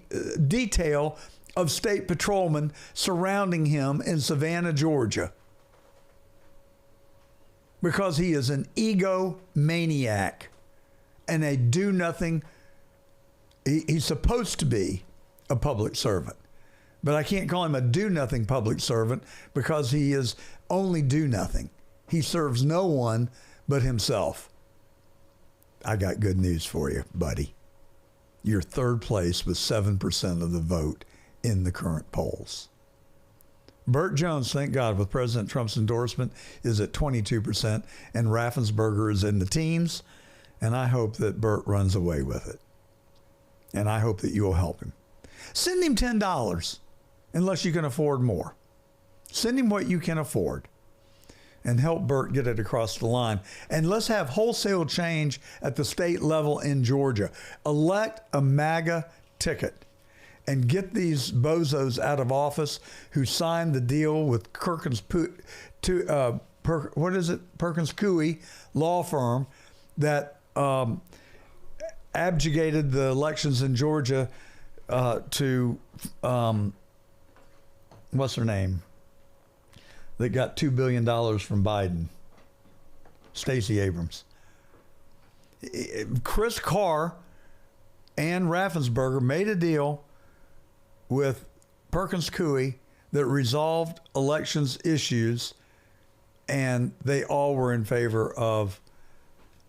detail of state patrolmen surrounding him in Savannah, Georgia? Because he is an egomaniac and a do-nothing. He's supposed to be a public servant, but I can't call him a do-nothing public servant because he is only do-nothing. He serves no one but himself. I got good news for you, buddy. You're third place with 7% of the vote in the current polls. Burt Jones, thank God, with President Trump's endorsement, is at 22%, and Raffensperger is in the teens, and I hope that Burt runs away with it. And I hope that you will help him. Send him $10, unless you can afford more. Send him what you can afford, and help Burt get it across the line. And let's have wholesale change at the state level in Georgia. Elect a MAGA ticket. And get these bozos out of office who signed the deal with Perkins Coie law firm that abjugated the elections in Georgia to what's her name? That got $2 billion from Biden. Stacey Abrams. Chris Carr and Raffensperger made a deal with Perkins Coie that resolved elections issues, and they all were in favor of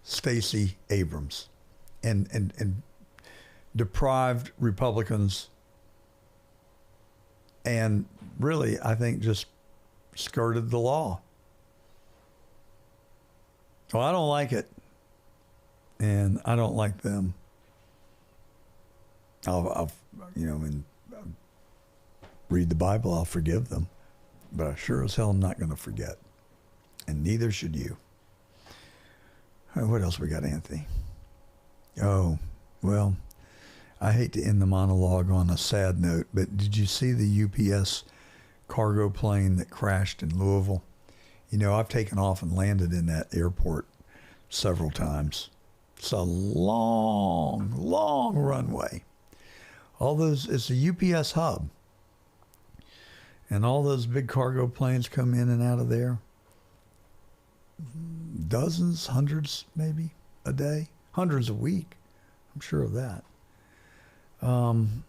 Stacey Abrams and deprived Republicans, and really, I think, just skirted the law. Well, I don't like it, and I don't like them. I'll read the Bible, I'll forgive them. But I sure as hell am not going to forget. And neither should you. What else we got, Anthony? Oh, well, I hate to end the monologue on a sad note, but did you see the UPS cargo plane that crashed in Louisville? You know, I've taken off and landed in that airport several times. It's a long, long runway. It's a UPS hub. And all those big cargo planes come in and out of there. Dozens, hundreds, maybe a day. Hundreds a week. I'm sure of that. And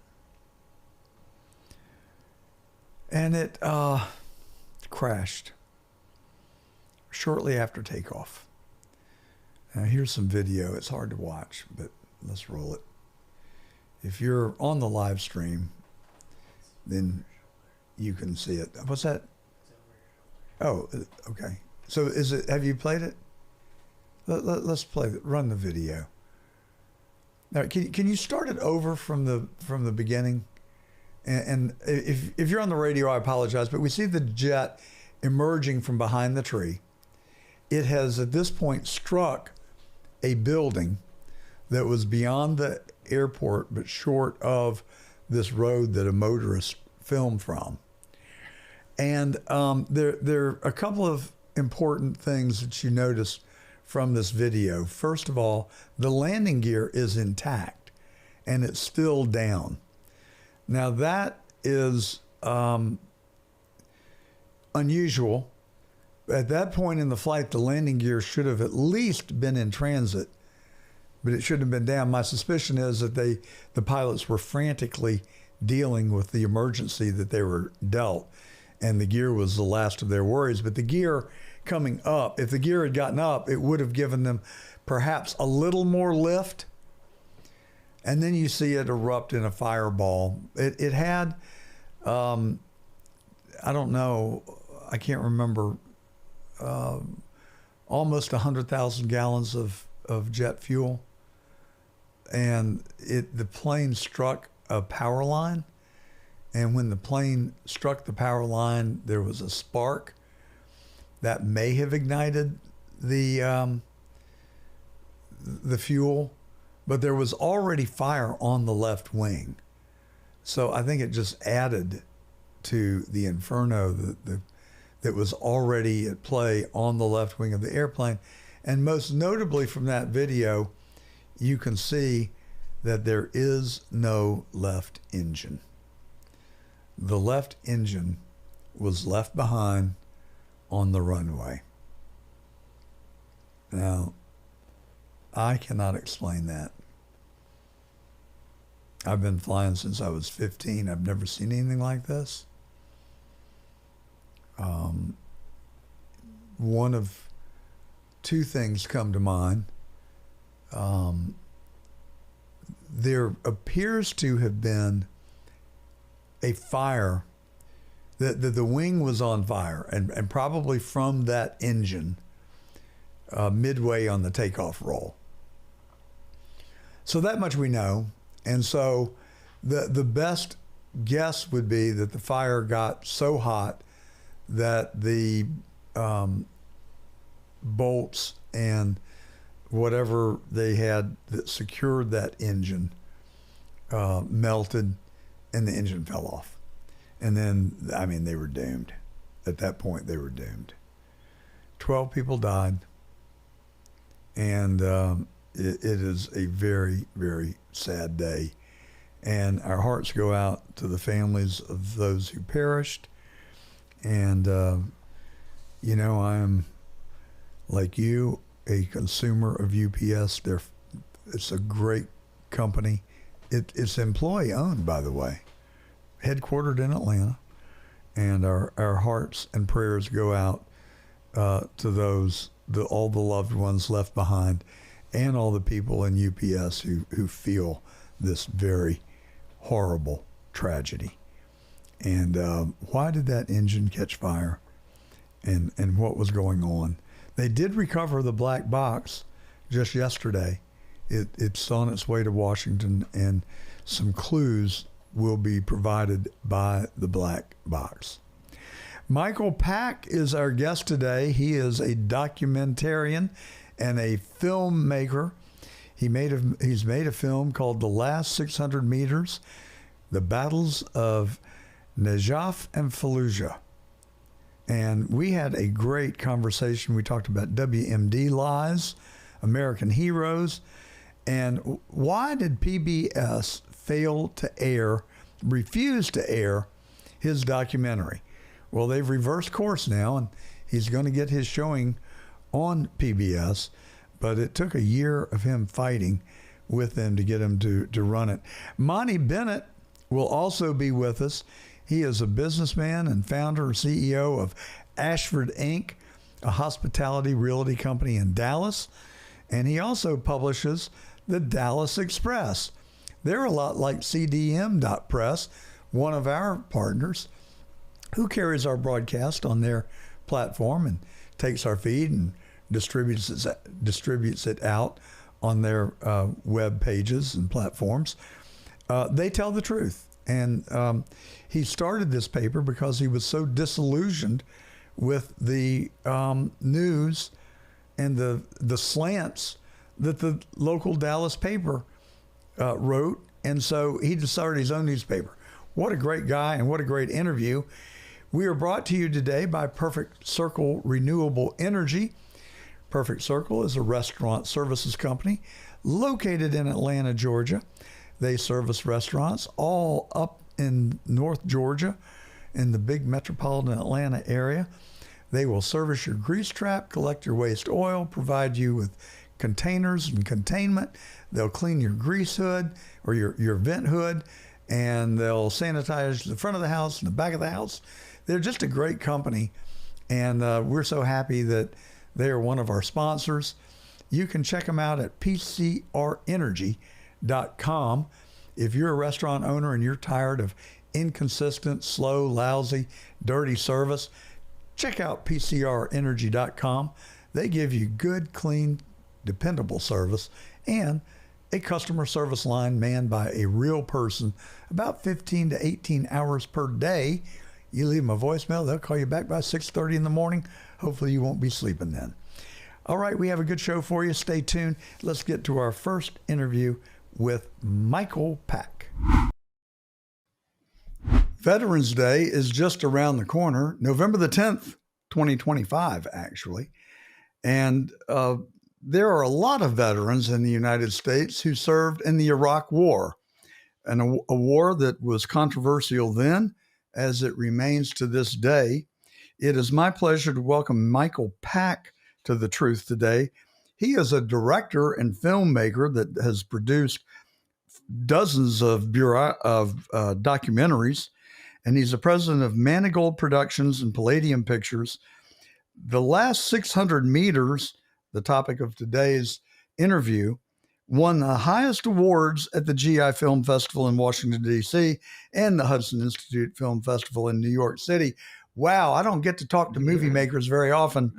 it crashed shortly after takeoff. Now here's some video. It's hard to watch, but let's roll it. If you're on the live stream, then you can see it. What's that? Oh, okay. So have you played it? Let's play it. Run the video. Now, can you start it over from the beginning? And if you're on the radio, I apologize, but we see the jet emerging from behind the tree. It has at this point struck a building that was beyond the airport, but short of this road that a motorist filmed from. And there are a couple of important things that you notice from this video. First of all, the landing gear is intact and it's still down. Now that is unusual. At that point in the flight, the landing gear should have at least been in transit, but it shouldn't have been down. My suspicion is that the pilots were frantically dealing with the emergency that they were dealt, and the gear was the last of their worries. But the gear coming up, if the gear had gotten up, it would have given them perhaps a little more lift. and then you see it erupt in a fireball. It had, I don't know, I can't remember, almost 100,000 gallons of jet fuel. And the plane struck a power line. And when the plane struck the power line, there was a spark that may have ignited the fuel, but there was already fire on the left wing. So I think it just added to the inferno that was already at play on the left wing of the airplane. And most notably from that video, you can see that there is no left engine. The left engine was left behind on the runway. Now, I cannot explain that. I've been flying since I was 15. I've never seen anything like this. One of two things come to mind. There appears to have been a fire, the wing was on fire, and probably from that engine midway on the takeoff roll. So that much we know. And so the best guess would be that the fire got so hot that the bolts and whatever they had that secured that engine melted and the engine fell off. And then, I mean, they were doomed. At that point, they were doomed. 12 people died. And it is a very, very sad day. And our hearts go out to the families of those who perished. And, you know, I am, like you, a consumer of UPS. It's a great company. It's employee owned, by the way, headquartered in Atlanta. And our hearts and prayers go out to those, all the loved ones left behind, and all the people in UPS who feel this very horrible tragedy. And why did that engine catch fire, and what was going on? They did recover the black box just yesterday. It's on its way to Washington, and some clues will be provided by the black box. Michael Pack is our guest today. He is a documentarian and a filmmaker. He's made a film called The Last 600 Meters, The Battles of Najaf and Fallujah. And we had a great conversation. We talked about WMD lies, American heroes, and why did PBS refuse to air his documentary? Well, they've reversed course now, and he's going to get his showing on PBS, but it took a year of him fighting with them to get him to run it. Monty Bennett will also be with us. He is a businessman and founder and CEO of Ashford Inc., a hospitality realty company in Dallas, and he also publishes the Dallas Express. They're a lot like CDM.press, one of our partners, who carries our broadcast on their platform and takes our feed and distributes it out on their web pages and platforms. They tell the truth. And he started this paper because he was so disillusioned with the news and the slants that the local Dallas paper wrote. And so he just started his own newspaper. What a great guy, and what a great interview. We are brought to you today by Perfect Circle Renewable Energy. Perfect Circle is a restaurant services company located in Atlanta, Georgia. They service restaurants all up in North Georgia, in the big metropolitan Atlanta area. They will service your grease trap, collect your waste oil, provide you with containers and containment. They'll clean your grease hood or your vent hood, and they'll sanitize the front of the house and the back of the house. They're just a great company, and we're so happy that they are one of our sponsors. You can check them out at pcrenergy.com. PCRenergy.com. If you're a restaurant owner and you're tired of inconsistent, slow, lousy, dirty service, check out PCRenergy.com. They give you good, clean, dependable service and a customer service line manned by a real person about 15 to 18 hours per day. You leave them a voicemail, they'll call you back by 6:30 in the morning. Hopefully you won't be sleeping then. All right, we have a good show for you. Stay tuned. Let's get to our first interview with Michael Pack. Veterans Day is just around the corner, November the 10th, 2025, actually. And there are a lot of veterans in the United States who served in the Iraq War, and a war that was controversial then, as it remains to this day. It is my pleasure to welcome Michael Pack to The Truth today. He is a director and filmmaker that has produced dozens of documentaries, and he's the president of Manigold Productions and Palladium Pictures. The last 600 meters, the topic of today's interview, won the highest awards at the GI Film Festival in Washington, D.C., and the Hudson Institute Film Festival in New York City. Wow, I don't get to talk to movie makers very often.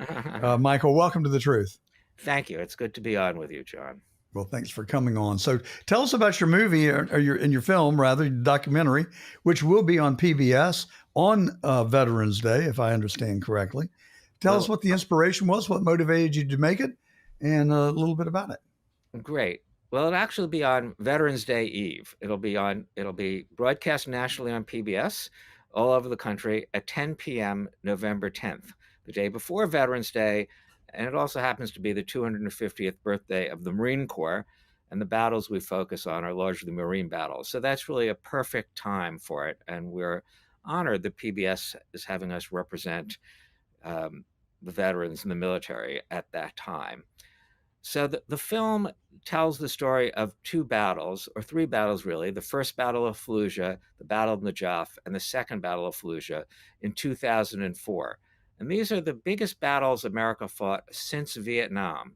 Michael, welcome to The Truth. Thank you. It's good to be on with you, John. Well, thanks for coming on. So tell us about your movie, or your film, rather, documentary, which will be on PBS on Veterans Day, if I understand correctly. Tell us what the inspiration was, what motivated you to make it, and a little bit about it. Great. Well, it'll actually be on Veterans Day Eve. It'll be broadcast nationally on PBS all over the country at 10 p.m. November 10th, the day before Veterans Day. And it also happens to be the 250th birthday of the Marine Corps. And the battles we focus on are largely Marine battles. So that's really a perfect time for it. And we're honored that PBS is having us represent the veterans in the military at that time. So the film tells the story of two battles, or three battles really. The first battle of Fallujah, the Battle of Najaf, and the second battle of Fallujah in 2004. And these are the biggest battles America fought since Vietnam.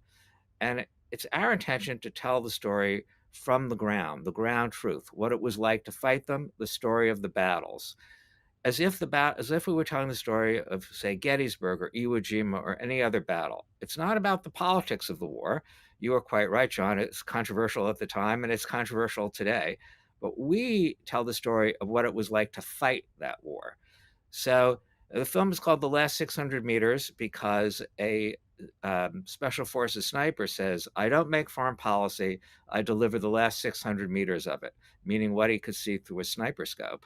And it's our intention to tell the story from the ground truth, what it was like to fight them, the story of the battles. As if we were telling the story of, say, Gettysburg or Iwo Jima or any other battle. It's not about the politics of the war. You are quite right, John. It's controversial at the time, and it's controversial today. But we tell the story of what it was like to fight that war. So the film is called The Last 600 Meters because a Special Forces sniper says, I don't make foreign policy, I deliver the last 600 meters of it, meaning what he could see through a sniper scope.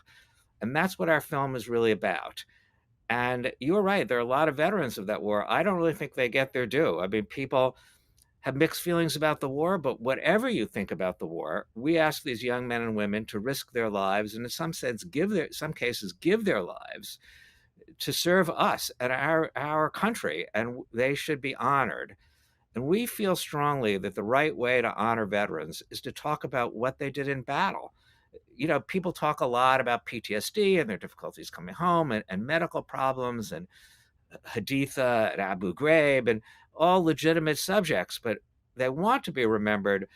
And that's what our film is really about. And you're right, there are a lot of veterans of that war. I don't really think they get their due. I mean, people have mixed feelings about the war, but whatever you think about the war, we ask these young men and women to risk their lives and in some sense, some cases, give their lives to serve us and our country, and they should be honored. And we feel strongly that the right way to honor veterans is to talk about what they did in battle. You know, people talk a lot about PTSD and their difficulties coming home and medical problems and Haditha and Abu Ghraib and all legitimate subjects, but they want to be remembered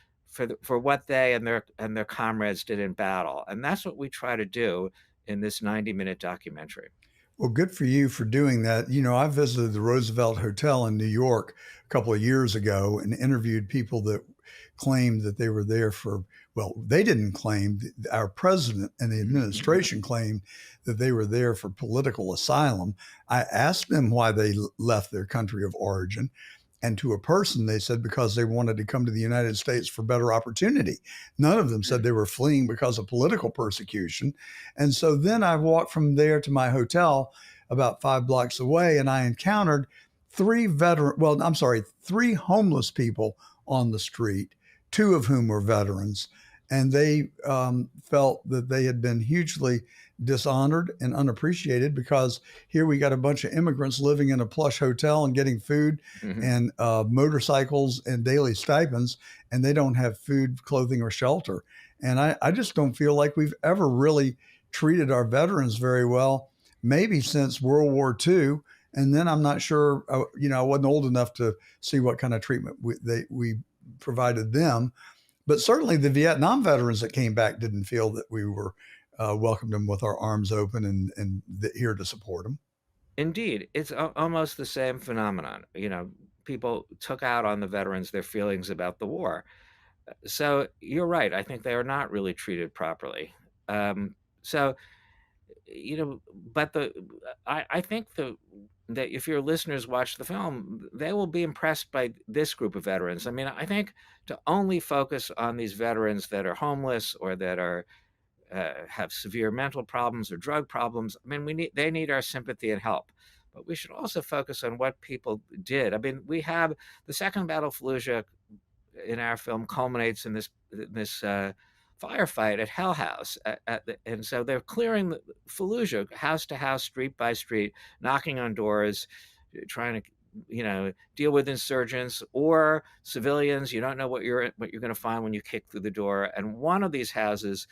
for what they and their comrades did in battle. And that's what we try to do in this 90-minute documentary. Well, good for you for doing that. You know, I visited the Roosevelt Hotel in New York a couple of years ago and interviewed people that claimed that they were there for, well, they didn't claim, our president and the administration claimed that they were there for political asylum. I asked them why they left their country of origin. And to a person, they said because they wanted to come to the United States for better opportunity. None of them said they were fleeing because of political persecution. And so then I walked from there to my hotel about 5 blocks away, and I encountered three homeless people on the street, 2 of whom were veterans. And they felt that they had been hugely dishonored and unappreciated because here we got a bunch of immigrants living in a plush hotel and getting food and motorcycles and daily stipends, and they don't have food, clothing, or shelter. And I just don't feel like we've ever really treated our veterans very well, maybe since World War II. And then I'm not sure, I wasn't old enough to see what kind of treatment we provided them. But certainly the Vietnam veterans that came back didn't feel that we were welcomed them with our arms open and here to support them. Indeed, it's almost the same phenomenon. People took out on the veterans their feelings about the war. So you're right. I think they are not really treated properly. So but I think that if your listeners watch the film, they will be impressed by this group of veterans. I mean, I think to only focus on these veterans that are homeless or that are have severe mental problems or drug problems, I mean, they need our sympathy and help. But we should also focus on what people did. I mean, we have the Second Battle of Fallujah in our film culminates in this firefight at Hell House, and so they're clearing the Fallujah house to house, street by street, knocking on doors, trying to deal with insurgents or civilians. You don't know what you're going to find when you kick through the door. And one of these houses,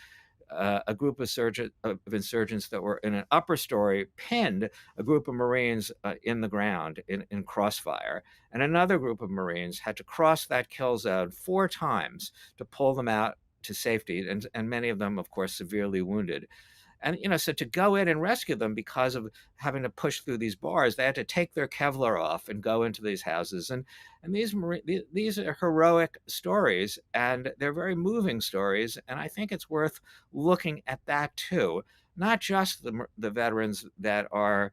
a group of insurgents that were in an upper story pinned a group of Marines in the ground in crossfire. And another group of Marines had to cross that kill zone 4 times to pull them out to safety. And many of them, of course, severely wounded. And, so to go in and rescue them because of having to push through these bars, they had to take their Kevlar off and go into these houses. And these are heroic stories, and they're very moving stories. And I think it's worth looking at that too, not just the veterans that are,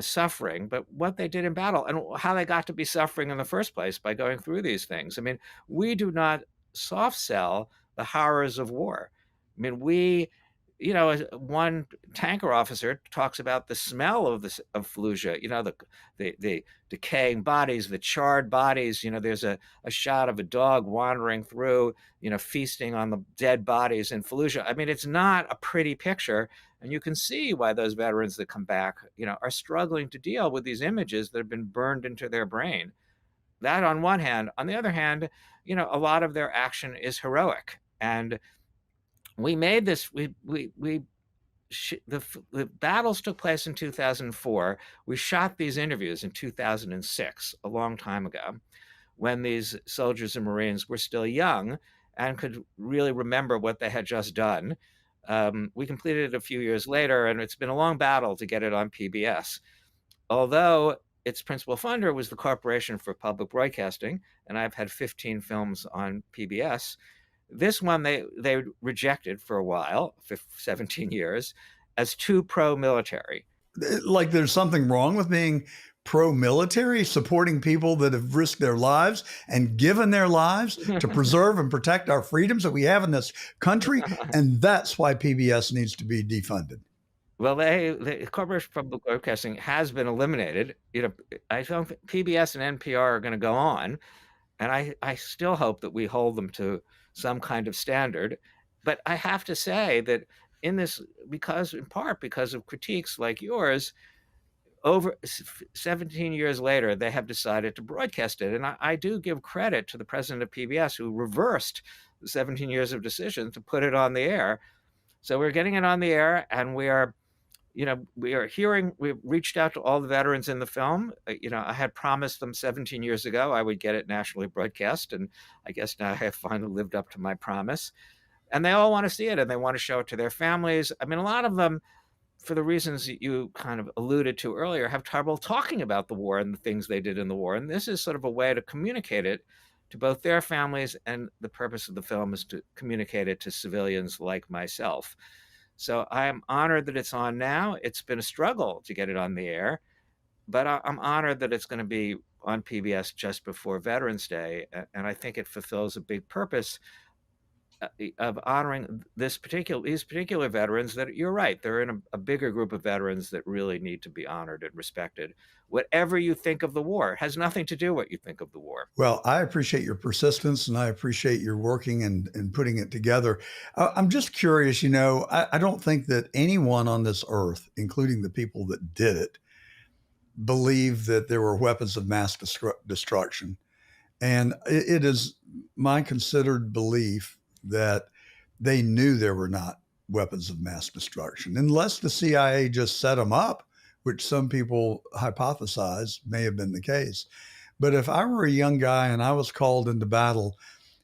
suffering, but what they did in battle and how they got to be suffering in the first place by going through these things. I mean, we do not soft sell the horrors of war. I mean, one tanker officer talks about the smell of Fallujah, the decaying bodies, the charred bodies. There's a shot of a dog wandering through, feasting on the dead bodies in Fallujah. I mean, it's not a pretty picture. And you can see why those veterans that come back, are struggling to deal with these images that have been burned into their brain. That on one hand. On the other hand, a lot of their action is heroic. And we made this, the battles took place in 2004. We shot these interviews in 2006, a long time ago, when these soldiers and Marines were still young and could really remember what they had just done. We completed it a few years later, and it's been a long battle to get it on PBS. Although its principal funder was the Corporation for Public Broadcasting, and I've had 15 films on PBS. This one they rejected for a while, 17 years, as too pro-military. Like there's something wrong with being pro-military, supporting people that have risked their lives and given their lives to preserve and protect our freedoms that we have in this country. And that's why PBS needs to be defunded. Well, the Corporation for Public Broadcasting has been eliminated. I don't think PBS and NPR are going to go on. And I still hope that we hold them to some kind of standard. But I have to say that in part because of critiques like yours, over 17 years later, they have decided to broadcast it. And I do give credit to the president of PBS who reversed the 17 years of decision to put it on the air. So we're getting it on the air, and we've reached out to all the veterans in the film. I had promised them 17 years ago I would get it nationally broadcast, and I guess now I have finally lived up to my promise. And they all want to see it, and they want to show it to their families. I mean, a lot of them, for the reasons that you kind of alluded to earlier, have trouble talking about the war and the things they did in the war. And this is sort of a way to communicate it to both their families, and the purpose of the film is to communicate it to civilians like myself. So I'm honored that it's on now. It's been a struggle to get it on the air, but I'm honored that it's going to be on PBS just before Veterans Day. And I think it fulfills a big purpose of honoring these particular veterans that, you're right, they're in a bigger group of veterans that really need to be honored and respected. Whatever you think of the war, it has nothing to do what you think of the war. Well, I appreciate your persistence, and I appreciate your working and putting it together. I'm just curious, I don't think that anyone on this earth, including the people that did it, believed that there were weapons of mass destruction. And it is my considered belief that they knew there were not weapons of mass destruction, unless the CIA just set them up, which some people hypothesize may have been the case. But if I were a young guy and I was called into battle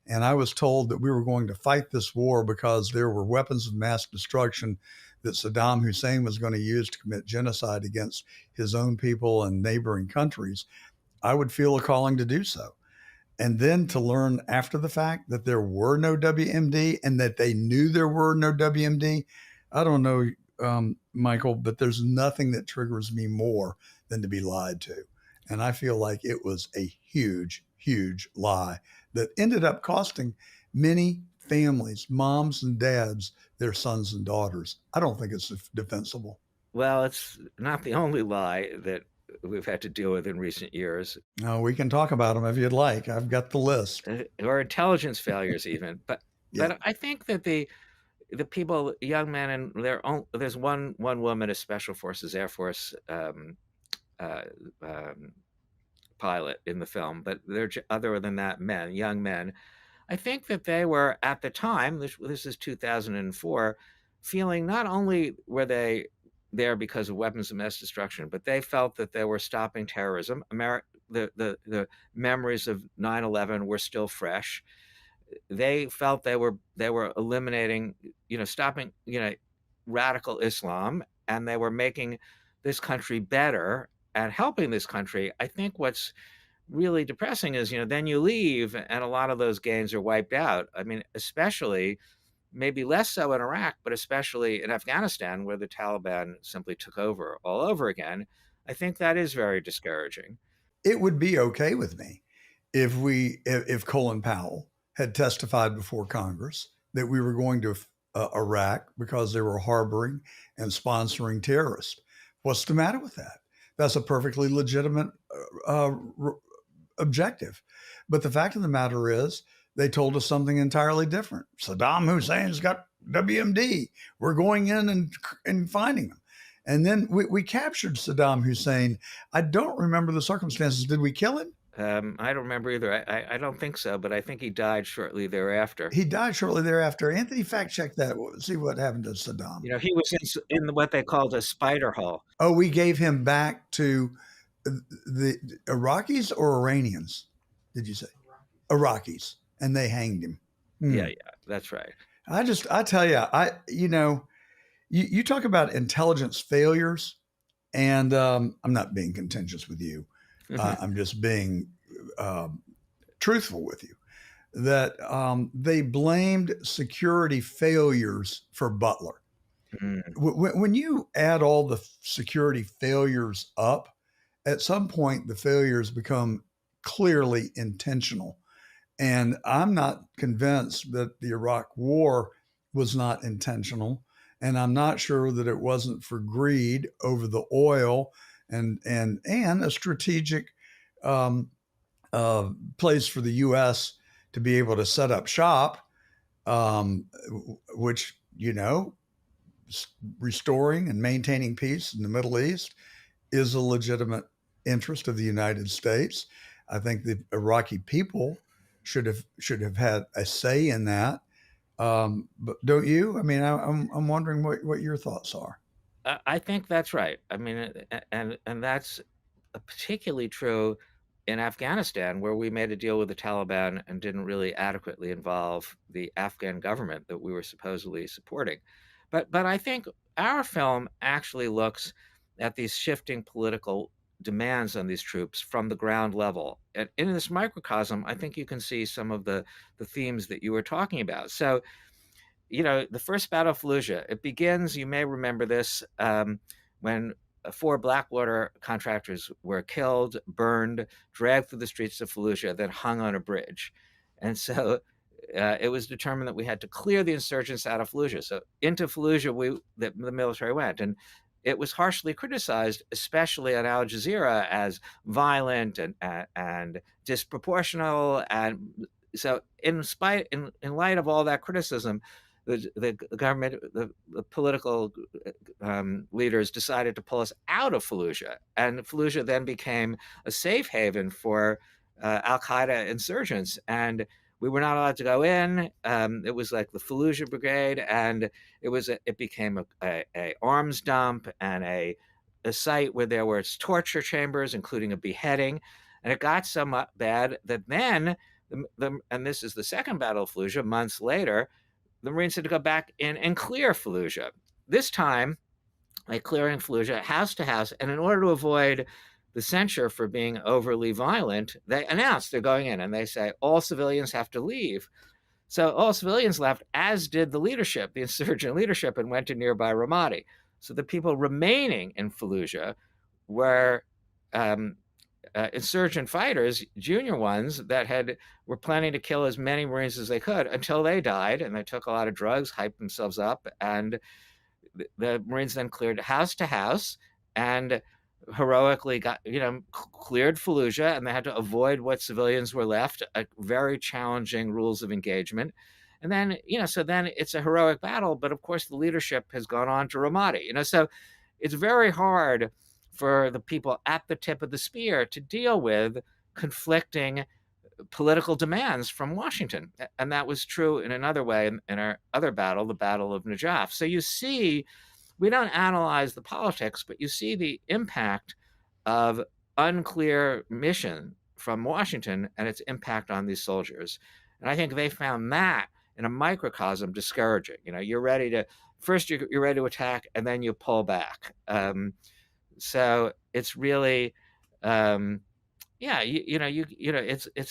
And I was told that we were going to fight this war because there were weapons of mass destruction that Saddam Hussein was going to use to commit genocide against his own people and neighboring countries, I would feel a calling to do so. And then to learn after the fact that there were no WMD and that they knew there were no WMD, I don't know, Michael, but there's nothing that triggers me more than to be lied to. And I feel like it was a huge, huge lie that ended up costing many families, moms and dads, their sons and daughters. I don't think it's defensible. Well, it's not the only lie that we've had to deal with in recent years. No, we can talk about them if you'd like. I've got the list. Or intelligence failures even. But Yeah. but I think that the people, young men, and there's one woman, a Special Forces Air Force pilot in the film, but they're other than that young men. I think that they were at the time, this is 2004, feeling not only were they there because of weapons of mass destruction, but they felt that they were stopping terrorism. The memories of 9/11 were still fresh. They felt they were eliminating, stopping, radical Islam, and they were making this country better and helping this country. I think what's really depressing is, then you leave and a lot of those gains are wiped out. I mean, especially, maybe less so in Iraq, but especially in Afghanistan, where the Taliban simply took over all over again. I think that is very discouraging. It would be okay with me if Colin Powell had testified before Congress that we were going to Iraq because they were harboring and sponsoring terrorists. What's the matter with that? That's a perfectly legitimate objective. But the fact of the matter is, they told us something entirely different. Saddam Hussein's got WMD. We're going in and finding him. And then we captured Saddam Hussein. I don't remember the circumstances. Did we kill him? I don't remember either. I don't think so, but I think he died shortly thereafter. He died shortly thereafter. Anthony, fact check that. See what happened to Saddam. He was in what they called a spider hole. Oh, we gave him back to the Iraqis or Iranians? Did you say Iraqis? And they hanged him. Yeah, that's right. I tell you, you talk about intelligence failures, and I'm not being contentious with you. I'm just being truthful with you, that they blamed security failures for Butler. When you add all the security failures up, at some point the failures become clearly intentional. And I'm not convinced that the Iraq war was not intentional. And I'm not sure that it wasn't for greed over the oil and a strategic place for the U.S. to be able to set up shop, which, restoring and maintaining peace in the Middle East is a legitimate interest of the United States. I think the Iraqi people should have had a say in that. But don't you? I mean, I'm wondering what your thoughts are. I think that's right. I mean, and that's particularly true in Afghanistan, where we made a deal with the Taliban and didn't really adequately involve the Afghan government that we were supposedly supporting. But I think our film actually looks at these shifting political demands on these troops from the ground level. And in this microcosm, I think you can see some of the themes that you were talking about. So, the first battle of Fallujah, it begins, you may remember this, when 4 Blackwater contractors were killed, burned, dragged through the streets of Fallujah, then hung on a bridge. And so it was determined that we had to clear the insurgents out of Fallujah. So into Fallujah, the military went. And it was harshly criticized, especially on Al Jazeera, as violent and disproportional. And so in light of all that criticism, the government, the political leaders decided to pull us out of Fallujah. And Fallujah then became a safe haven for Al-Qaeda insurgents. And we were not allowed to go in. It was like the Fallujah Brigade, and it became a arms dump and a site where there were torture chambers, including a beheading. And it got so bad that then and this is the second Battle of Fallujah, months later, the Marines had to go back in and clear Fallujah. This time, by clearing Fallujah house to house, and in order to avoid the censure for being overly violent, they announced they're going in, and they say all civilians have to leave. So all civilians left, as did the leadership, the insurgent leadership, and went to nearby Ramadi. So the people remaining in Fallujah were insurgent fighters, junior ones that were planning to kill as many Marines as they could until they died, and they took a lot of drugs, hyped themselves up, and the Marines then cleared house to house and heroically cleared Fallujah, and they had to avoid what civilians were left, very challenging rules of engagement. And then, so then it's a heroic battle, but of course the leadership has gone on to Ramadi, so it's very hard for the people at the tip of the spear to deal with conflicting political demands from Washington. And that was true in another way in our other battle, the Battle of Najaf. So you see, we don't analyze the politics, but you see the impact of unclear mission from Washington and its impact on these soldiers. And I think they found that in a microcosm discouraging. You're ready to, first you're ready to attack, and then you pull back. So it's really, it's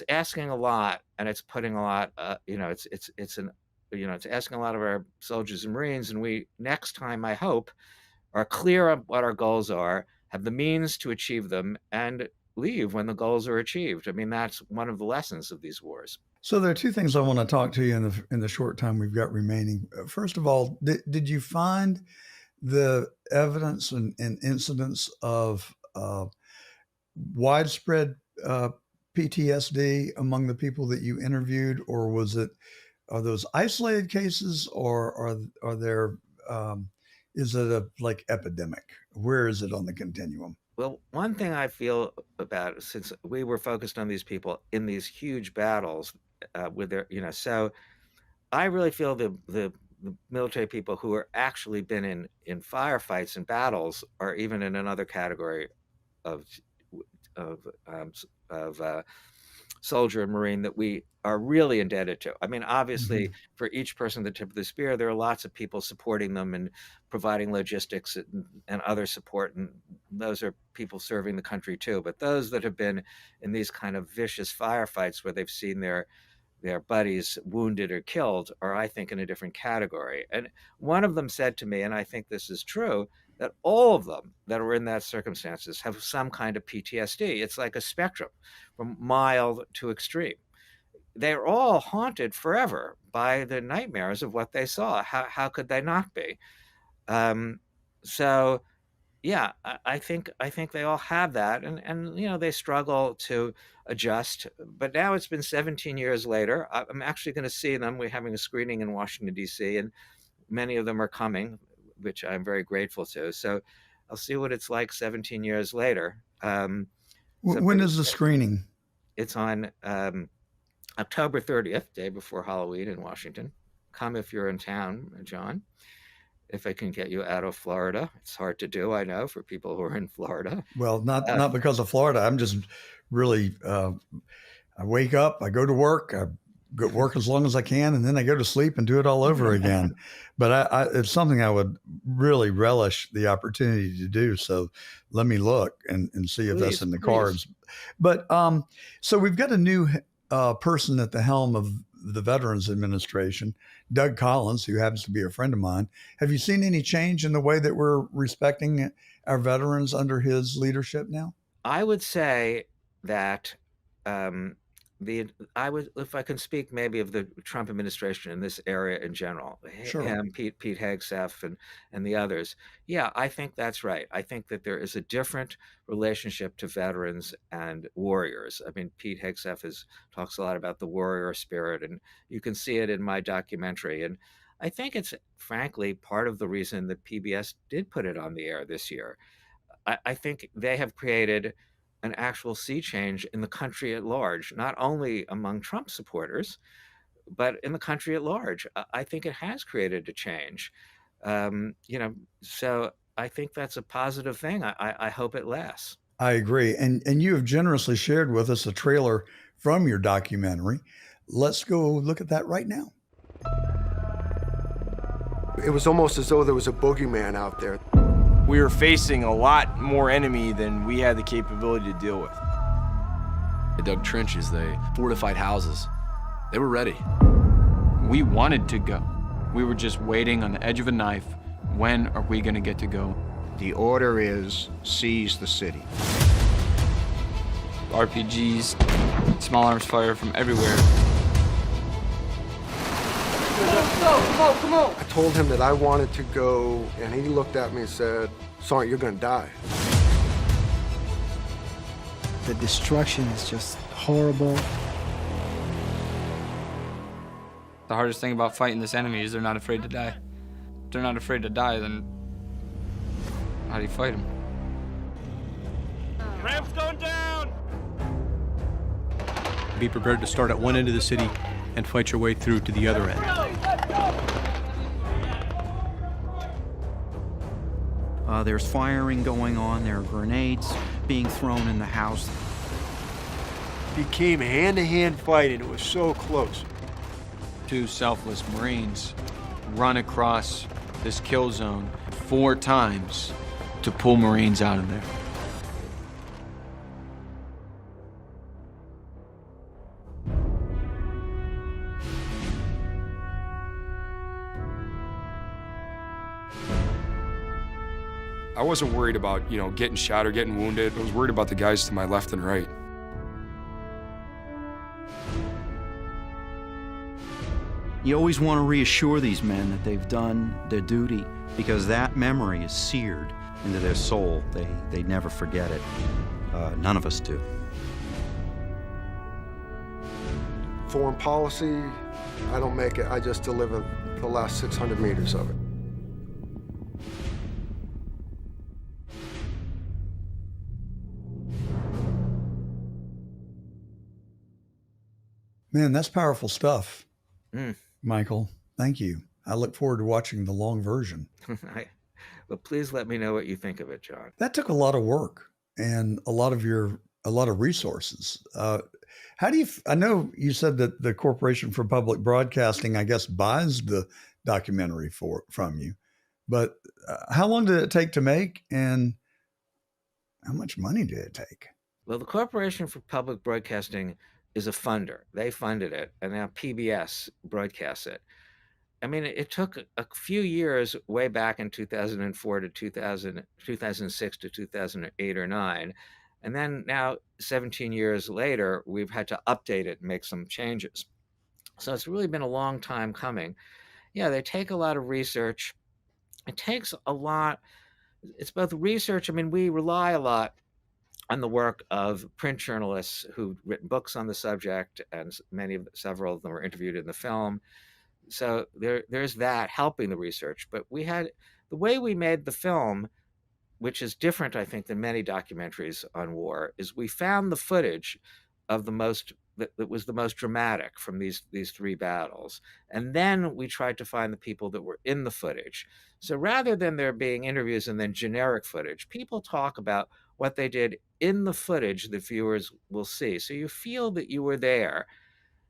asking a lot, and it's putting a lot. It's asking a lot of our soldiers and Marines, and we next time, I hope, are clear on what our goals are, have the means to achieve them, and leave when the goals are achieved. I mean, that's one of the lessons of these wars. So there are two things I want to talk to you in the short time we've got remaining. First of all, did you find the evidence and incidents of widespread PTSD among the people that you interviewed, or are those isolated cases, or are there is it a epidemic? Where is it on the continuum? Well, one thing I feel about, since we were focused on these people in these huge battles with their, so I really feel the military people who are actually been in firefights and battles are even in another category of soldier and Marine that we are really indebted to. I mean, obviously, for each person at the tip of the spear, there are lots of people supporting them and providing logistics and other support, and those are people serving the country too. But those that have been in these kind of vicious firefights where they've seen their buddies wounded or killed are, I think, in a different category. And one of them said to me, and I think this is true, that all of them that are in that circumstances have some kind of PTSD. It's like a spectrum from mild to extreme. They're all haunted forever by the nightmares of what they saw. How could they not be? So yeah, I think they all have that, and they struggle to adjust. But now it's been 17 years later. I'm actually going to see them. We're having a screening in Washington, D.C., and many of them are coming, which I'm very grateful to. So I'll see what it's like 17 years later. When is the screening? It's on October 30th, day before Halloween in Washington. Come if you're in town, John. If I can get you out of Florida. It's hard to do, I know, for people who are in Florida. Well, not because of Florida. I'm just really, I wake up, I go to work, I go work as long as I can, and then I go to sleep and do it all over again. But it's something I would really relish the opportunity to do. So let me look and see if that's in the cards. But so we've got a new person at the helm of the Veterans Administration, Doug Collins, who happens to be a friend of mine. Have you seen any change in the way that we're respecting our veterans under his leadership now? I would say that if I can speak maybe of the Trump administration in this area in general, Sure. Him, Pete Hegseth, and the others. Yeah, I think that's right. I think that there is a different relationship to veterans and warriors. I mean, Pete Hegseth talks a lot about the warrior spirit, and you can see it in my documentary. And I think it's frankly part of the reason that PBS did put it on the air this year. I think they have created an actual sea change in the country at large, not only among Trump supporters, but in the country at large. I think it has created a change. So I think that's a positive thing. I hope it lasts. I agree. And you have generously shared with us a trailer from your documentary. Let's go look at that right now. It was almost as though there was a boogeyman out there. We were facing a lot more enemy than we had the capability to deal with. They dug trenches, they fortified houses. They were ready. We wanted to go. We were just waiting on the edge of a knife. When are we going to get to go? The order is seize the city. RPGs, small arms fire from everywhere. Come on. I told him that I wanted to go, and he looked at me and said, "Sergeant, you're gonna die." The destruction is just horrible. The hardest thing about fighting this enemy is they're not afraid to die. If they're not afraid to die, then how do you fight them? Ramps going down! Be prepared to start at one end of the city and fight your way through to the other end. There's firing going on. There are grenades being thrown in the house. It became hand-to-hand fighting. It was so close. 2 selfless Marines run across this kill zone 4 times to pull Marines out of there. I wasn't worried about, getting shot or getting wounded. I was worried about the guys to my left and right. You always want to reassure these men that they've done their duty, because that memory is seared into their soul. They never forget it. None of us do. Foreign policy, I don't make it. I just deliver the last 600 meters of it. Man, that's powerful stuff. Michael, thank you. I look forward to watching the long version. Well, please let me know what you think of it, John. That took a lot of work and a lot of resources. How do you, I know you said that the Corporation for Public Broadcasting, I guess, buys the documentary from you, but how long did it take to make, and how much money did it take? Well, the Corporation for Public Broadcasting is a funder. They funded it, and now PBS broadcasts it. I mean, it took a few years way back in 2004 to 2006 to 2008 or 9. And then now 17 years later, we've had to update it and make some changes. So it's really been a long time coming. Yeah, they take a lot of research. It takes a lot. It's both research. I mean, we rely a lot on the work of print journalists who've written books on the subject, and several of them were interviewed in the film. So there's that helping the research. But we had the way we made the film, which is different, I think, than many documentaries on war, is we found the footage of that was the most dramatic from these 3 battles. And then we tried to find the people that were in the footage. So rather than there being interviews and then generic footage, people talk about what they did in the footage that viewers will see. So you feel that you were there.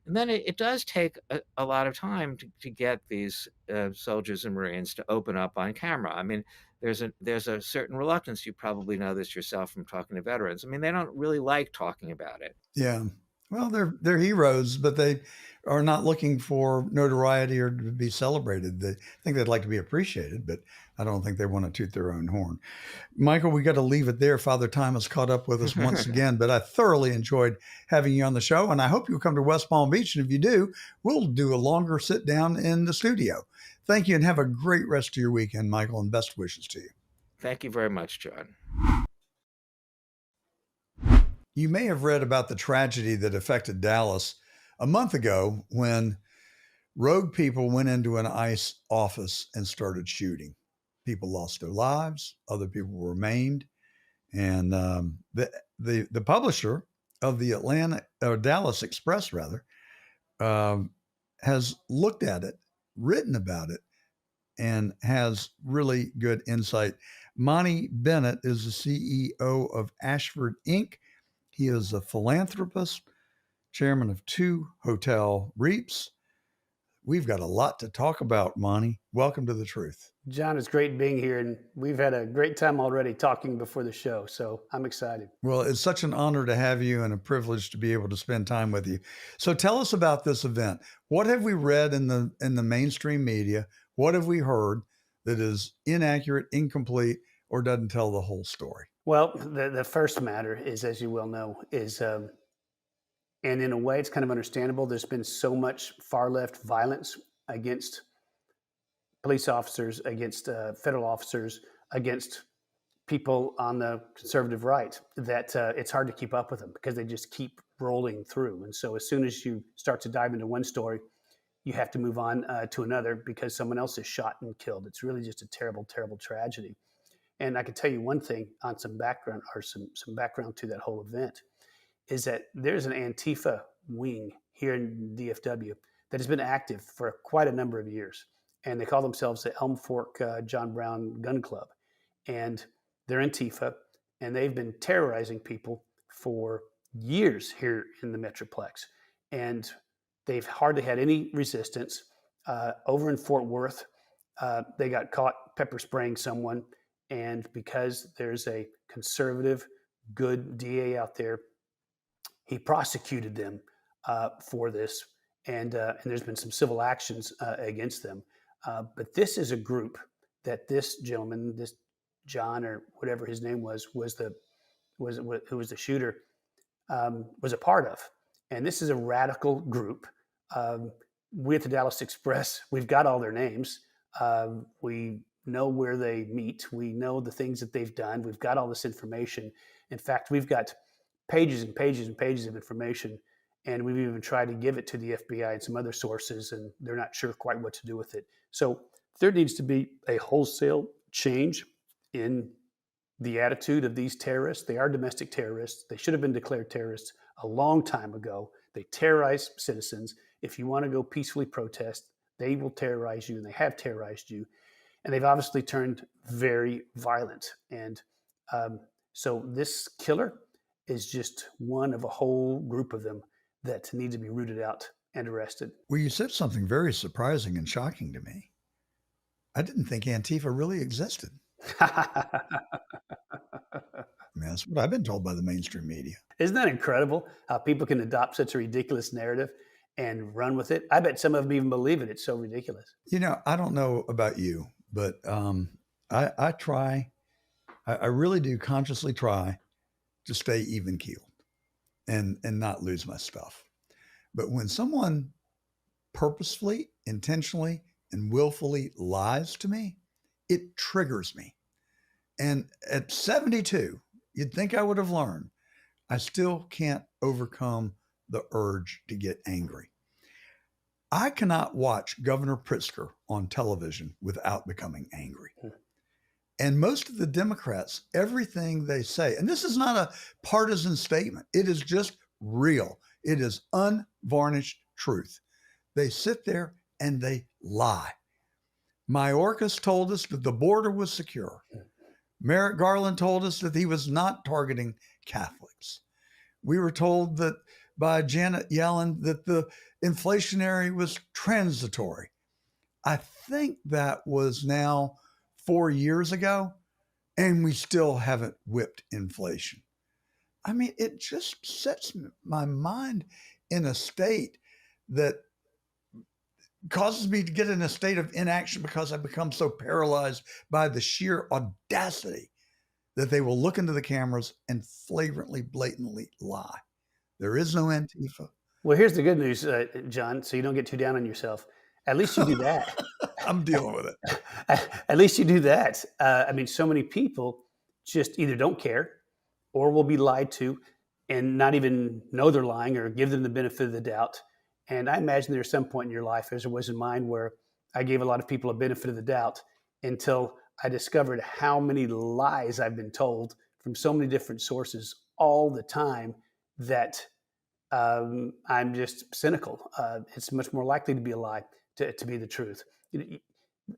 And then it does take a lot of time to get these soldiers and Marines to open up on camera. I mean, there's a certain reluctance. You probably know this yourself from talking to veterans. I mean, they don't really like talking about it. Yeah. Well, they're heroes, but they are not looking for notoriety or to be celebrated. They think they'd like to be appreciated, but I don't think they want to toot their own horn. Michael, we got to leave it there. Father Time has caught up with us once again, but I thoroughly enjoyed having you on the show, and I hope you'll come to West Palm Beach. And if you do, we'll do a longer sit down in the studio. Thank you, and have a great rest of your weekend, Michael, and best wishes to you. Thank you very much, John. You may have read about the tragedy that affected Dallas a month ago when rogue people went into an ICE office and started shooting. People lost their lives. Other people were maimed. And the publisher of the Dallas Express, has looked at it, written about it, and has really good insight. Monty Bennett is the CEO of Ashford Inc. He is a philanthropist, chairman of 2 hotel REITs. We've got a lot to talk about, Monty. Welcome to The Truth. John, it's great being here, and we've had a great time already talking before the show, so I'm excited. Well, it's such an honor to have you and a privilege to be able to spend time with you. So tell us about this event. What have we read in the mainstream media? What have we heard that is inaccurate, incomplete, or doesn't tell the whole story? Well, the first matter is, as you well know, is, and in a way it's kind of understandable, there's been so much far-left violence against police officers, against federal officers, against people on the conservative right, that it's hard to keep up with them because they just keep rolling through. And so as soon as you start to dive into one story, you have to move on to another because someone else is shot and killed. It's really just a terrible, terrible tragedy. And I can tell you one thing on some background, or some background to that whole event, is that there's an Antifa wing here in DFW that has been active for quite a number of years. And they call themselves the Elm Fork John Brown Gun Club. And they're Antifa, and they've been terrorizing people for years here in the Metroplex. And they've hardly had any resistance. Over in Fort Worth, they got caught pepper spraying someone. And because there's a conservative, good DA out there, he prosecuted them for this. And there's been some civil actions against them. But this is a group that this gentleman, this John or whatever his name was who was the shooter, was a part of. And this is a radical group. We at the Dallas Express, we've got all their names. We know where they meet. We know the things that they've done. We've got all this information. In fact, we've got pages and pages and pages of information. And we've even tried to give it to the FBI and some other sources, and they're not sure quite what to do with it. So there needs to be a wholesale change in the attitude of these terrorists. They are domestic terrorists. They should have been declared terrorists a long time ago. They terrorize citizens. If you want to go peacefully protest, they will terrorize you, and they have terrorized you. And they've obviously turned very violent. And so this killer is just one of a whole group of them that need to be rooted out and arrested. Well, you said something very surprising and shocking to me. I didn't think Antifa really existed. I mean, that's what I've been told by the mainstream media. Isn't that incredible how people can adopt such a ridiculous narrative and run with it? I bet some of them even believe it. It's so ridiculous. You know, I don't know about you, but I try, I really do consciously try to stay even keeled and not lose my stuff. But when someone purposefully, intentionally, and willfully lies to me, it triggers me. And at 72, you'd think I would have learned. I still can't overcome the urge to get angry. I cannot watch Governor Pritzker on television without becoming angry. And most of the Democrats, everything they say, and this is not a partisan statement, it is just real. It is unvarnished truth. They sit there and they lie. Mayorkas told us that the border was secure. Merrick Garland told us that he was not targeting Catholics. We were told that by Janet Yellen that the inflationary was transitory. I think that was now 4 years ago, and we still haven't whipped inflation. I mean, it just sets my mind in a state that causes me to get in a state of inaction because I become so paralyzed by the sheer audacity that they will look into the cameras and flagrantly, blatantly lie. There is no Antifa. Well, here's the good news, John, so you don't get too down on yourself. At least you do that. I'm dealing with it. At least you do that. I mean, so many people just either don't care or will be lied to and not even know they're lying or give them the benefit of the doubt. And I imagine there's some point in your life, as there was in mine, where I gave a lot of people a benefit of the doubt until I discovered how many lies I've been told from so many different sources all the time that I'm just cynical. It's much more likely to be a lie to be the truth.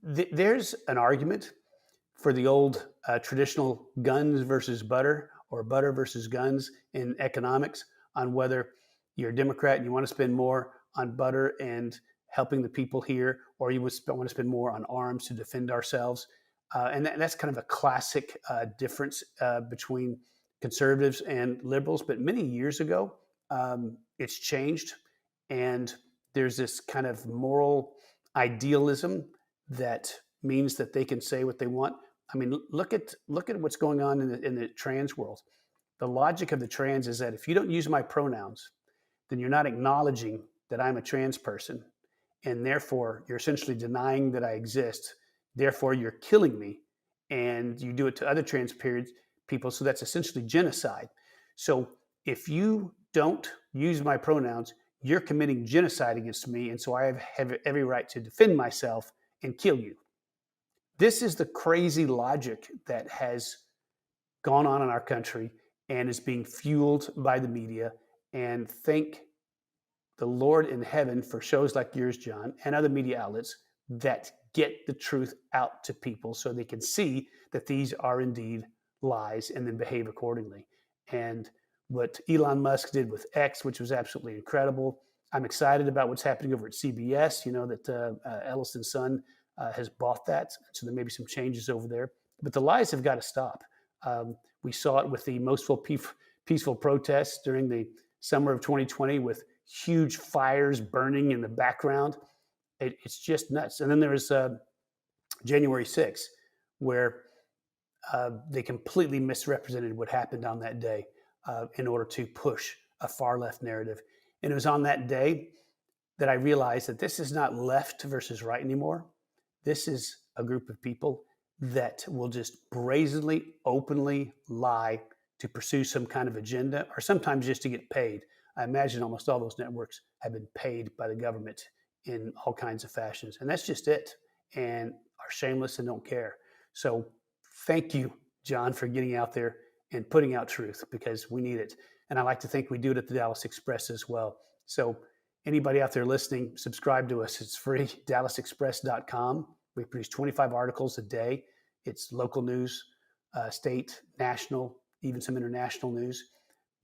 There's an argument for the old traditional guns versus butter or butter versus guns in economics on whether you're a Democrat and you want to spend more on butter and helping the people here, or you want to spend more on arms to defend ourselves. And that's kind of a classic difference between conservatives and liberals. But many years ago, it's changed. And there's this kind of moral idealism that means that they can say what they want. I mean, look at what's going on in the trans world. The logic of the trans is that if you don't use my pronouns, then you're not acknowledging that I'm a trans person. And therefore, you're essentially denying that I exist. Therefore, you're killing me. And you do it to other trans people. So that's essentially genocide. So if you don't use my pronouns, you're committing genocide against me. And so I have every right to defend myself and kill you. This is the crazy logic that has gone on in our country and is being fueled by the media. And thank the Lord in heaven for shows like yours, John, and other media outlets that get the truth out to people so they can see that these are indeed lies and then behave accordingly. And what Elon Musk did with X, which was absolutely incredible. I'm excited about what's happening over at CBS. You know that Ellison's son has bought that, so there may be some changes over there. But the lies have got to stop. We saw it with the most peaceful protests during the summer of 2020 with huge fires burning in the background. It's just nuts. And then there was January 6th, where they completely misrepresented what happened on that day in order to push a far left narrative. And it was on that day that I realized that this is not left versus right anymore. This is a group of people that will just brazenly, openly lie to pursue some kind of agenda, or sometimes just to get paid. I imagine almost all those networks have been paid by the government in all kinds of fashions. And that's just it. And are shameless and don't care. So thank you, John, for getting out there and putting out truth, because we need it. And I like to think we do it at the Dallas Express as well. So anybody out there listening, subscribe to us. It's free, dallasexpress.com. We produce 25 articles a day. It's local news, state, national, even some international news,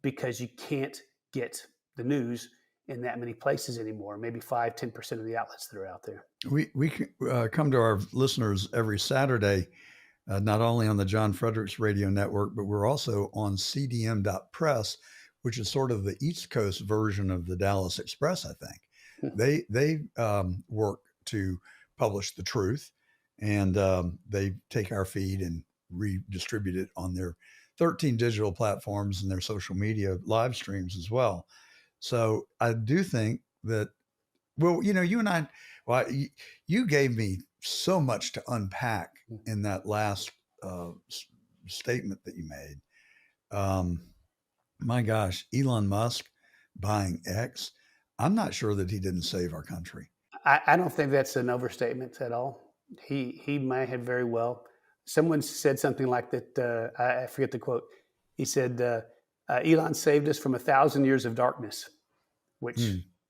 because you can't get the news in that many places anymore, maybe 5-10% of the outlets that are out there. We come to our listeners every Saturday, not only on the John Fredericks Radio Network, but we're also on cdm.press, which is sort of the East Coast version of the Dallas Express, I think. They work to publish the truth, and they take our feed and redistribute it on their 13 digital platforms and their social media live streams as well. So I do think that, well, you know, you and I, well, you gave me so much to unpack in that last statement that you made. My gosh, Elon Musk buying X. I'm not sure that he didn't save our country. I don't think that's an overstatement at all. He might have very well. Someone said something like that. I forget the quote. He said, Elon saved us from 1,000 years of darkness, which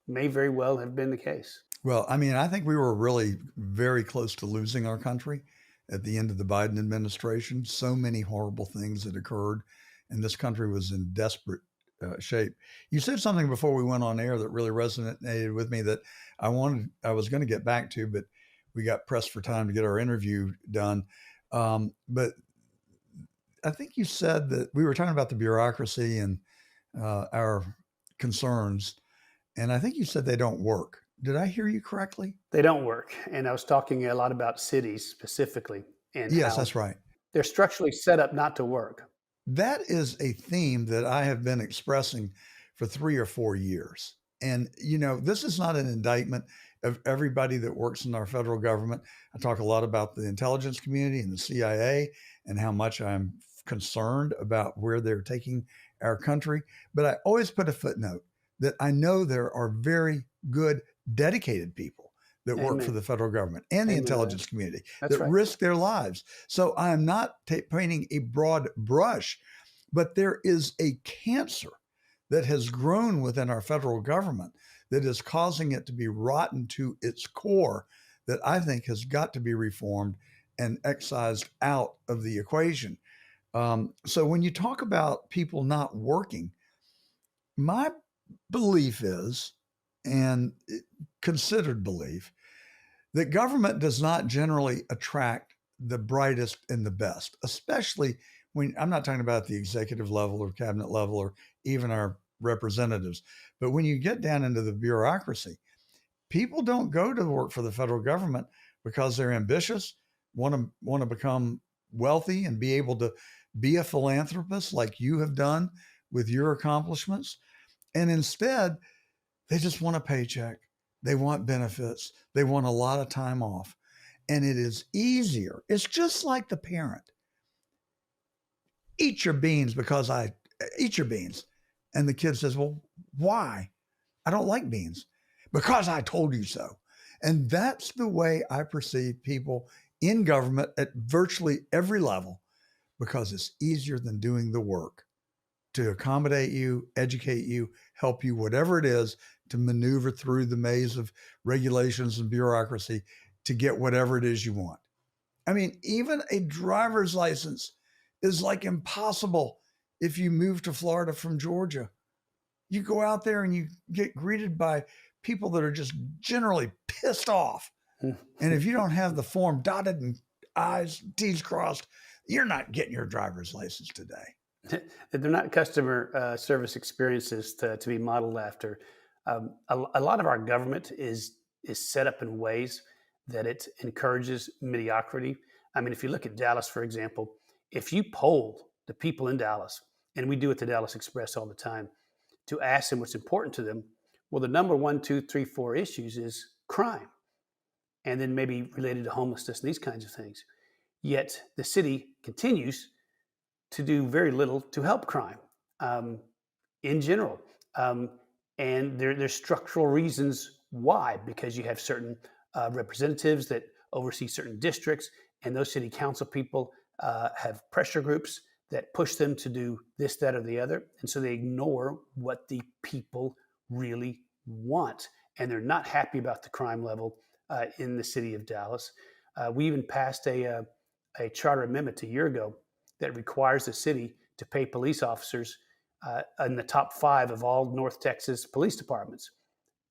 may very well have been the case. Well, I mean, I think we were really very close to losing our country at the end of the Biden administration. So many horrible things had occurred, and this country was in desperate shape. You said something before we went on air that really resonated with me that I was going to get back to, but we got pressed for time to get our interview done. But I think you said that we were talking about the bureaucracy and our concerns, and I think you said they don't work. Did I hear you correctly? They don't work. And I was talking a lot about cities specifically. And yes, that's right. They're structurally set up not to work. That is a theme that I have been expressing for 3 or 4 years. And, you know, this is not an indictment of everybody that works in our federal government. I talk a lot about the intelligence community and the CIA and how much I'm concerned about where they're taking our country. But I always put a footnote that I know there are very good, dedicated people that work for the federal government and the intelligence community that risk their lives. So I'm not painting a broad brush, but there is a cancer that has grown within our federal government that is causing it to be rotten to its core, that I think has got to be reformed and excised out of the equation. So when you talk about people not working, my belief is, and considered belief, that government does not generally attract the brightest and the best, especially when I'm not talking about the executive level or cabinet level or even our representatives, but when you get down into the bureaucracy, people don't go to work for the federal government because they're ambitious, want to become wealthy and be able to be a philanthropist like you have done with your accomplishments. And instead, they just want a paycheck. They want benefits. They want a lot of time off. And it is easier. It's just like the parent. Eat your beans because I eat your beans. And the kid says, well, why? I don't like beans. Because I told you so. And that's the way I perceive people in government at virtually every level, because it's easier than doing the work to accommodate you, educate you, help you, whatever it is, to maneuver through the maze of regulations and bureaucracy to get whatever it is you want. I mean, even a driver's license is like impossible if you move to Florida from Georgia. You go out there and you get greeted by people that are just generally pissed off. And if you don't have the form dotted and I's, T's crossed, you're not getting your driver's license today. They're not customer service experiences to be modeled after. A lot of our government is set up in ways that it encourages mediocrity. I mean, if you look at Dallas, for example, if you polled the people in Dallas, and we do it to Dallas Express all the time, to ask them what's important to them, well, the number 1, 2, 3, 4 issues is crime, and then maybe related to homelessness and these kinds of things. Yet the city continues to do very little to help crime in general. And there's structural reasons why, because you have certain representatives that oversee certain districts, and those city council people have pressure groups that push them to do this, that, or the other. And so they ignore what the people really want. And they're not happy about the crime level in the city of Dallas. We even passed a charter amendment a year ago that requires the city to pay police officers in the top 5 of all North Texas police departments.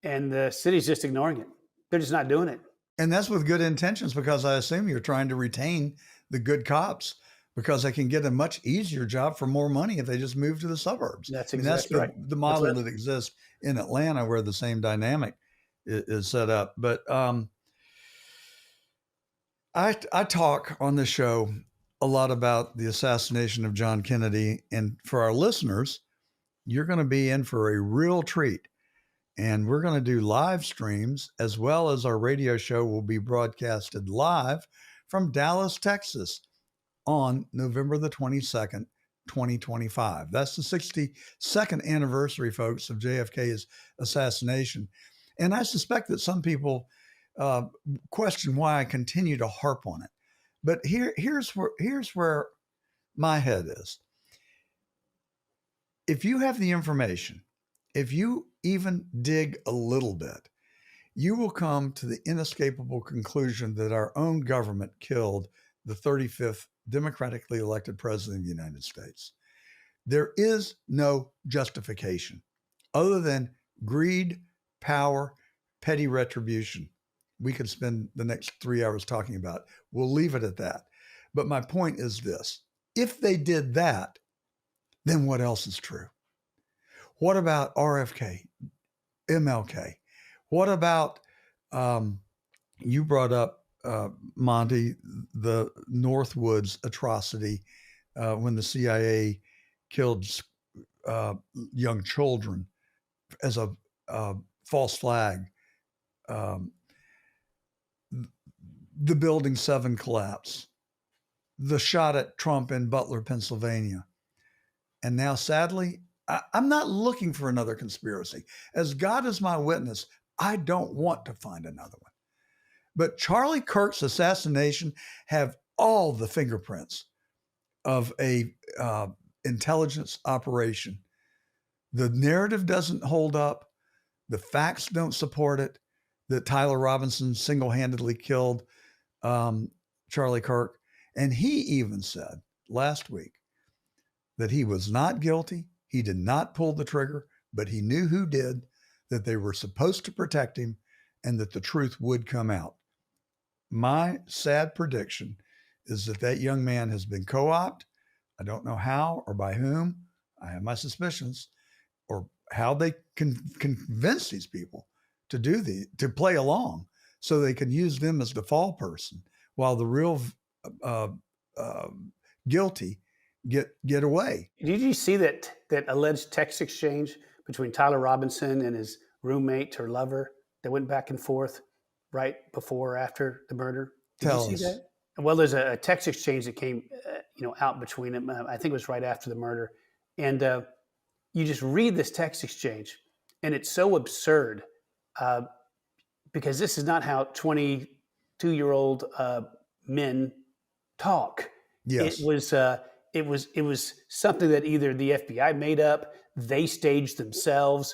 And the city's just ignoring it. They're just not doing it. And that's with good intentions, because I assume you're trying to retain the good cops, because they can get a much easier job for more money if they just move to the suburbs. That's exactly right. The model that exists in Atlanta, where the same dynamic is set up. But I talk on this show a lot about the assassination of John Kennedy. And for our listeners, you're going to be in for a real treat. And we're going to do live streams, as well as our radio show will be broadcasted live from Dallas, Texas, on November the 22nd, 2025. That's the 62nd anniversary, folks, of JFK's assassination. And I suspect that some people question why I continue to harp on it. But here's where my head is. If you have the information, if you even dig a little bit, you will come to the inescapable conclusion that our own government killed the 35th democratically elected president of the United States. There is no justification other than greed, power, petty retribution. We could spend the next 3 hours talking about it. We'll leave it at that. But my point is this: if they did that, then what else is true? What about RFK, MLK? What about, you brought up, Monty, the Northwoods atrocity when the CIA killed young children as a false flag. The Building 7 collapse, the shot at Trump in Butler, Pennsylvania. And now, sadly, I'm not looking for another conspiracy. As God is my witness, I don't want to find another one. But Charlie Kirk's assassination have all the fingerprints of a intelligence operation. The narrative doesn't hold up. The facts don't support it, that Tyler Robinson single-handedly killed Charlie Kirk. And he even said last week that he was not guilty. He did not pull the trigger. but he knew who did, that they were supposed to protect him, and that the truth would come out. My sad prediction is that that young man has been co-opted. I don't know how or by whom. I have my suspicions, or how they can convince these people to to play along, so they can use them as the fall person, while the real guilty get away. Did you see that alleged text exchange between Tyler Robinson and his roommate or lover that went back and forth right before or after the murder? Did Tell you see us. that? Well, there's a text exchange that came, out between them. I think it was right after the murder, and you just read this text exchange, and it's so absurd because this is not how 22-year-old men talk. Yes. It was something that either the FBI made up, they staged themselves,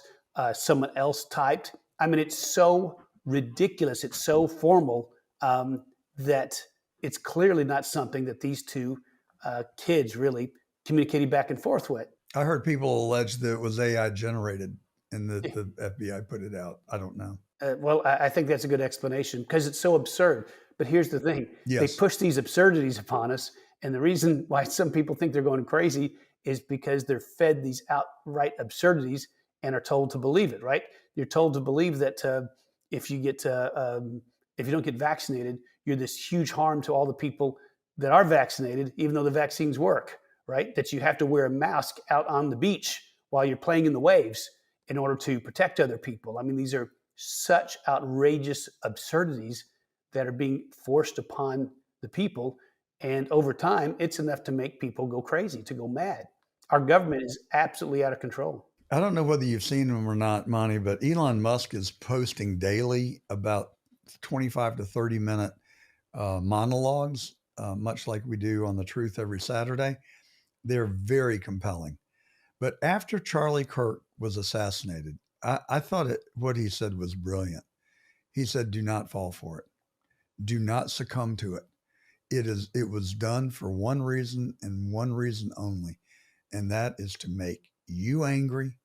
someone else typed. I mean, it's so ridiculous. It's so formal that it's clearly not something that these two kids really communicated back and forth with. I heard people allege that it was AI generated and that the FBI put it out. I don't know. Well, I think that's a good explanation because it's so absurd. But here's the thing. Yes. They push these absurdities upon us. And the reason why some people think they're going crazy is because they're fed these outright absurdities and are told to believe it, right? You're told to believe that if you don't get vaccinated, you're this huge harm to all the people that are vaccinated, even though the vaccines work, right? That you have to wear a mask out on the beach while you're playing in the waves in order to protect other people. I mean, these are such outrageous absurdities that are being forced upon the people. And over time, it's enough to make people go crazy, to go mad. Our government is absolutely out of control. I don't know whether you've seen him or not, Monty, but Elon Musk is posting daily about 25 to 30-minute monologues, much like we do on The Truth every Saturday. They're very compelling. But after Charlie Kirk was assassinated, I thought what he said was brilliant. He said, do not fall for it. Do not succumb to it. It was done for one reason and one reason only, and that is to make you angry,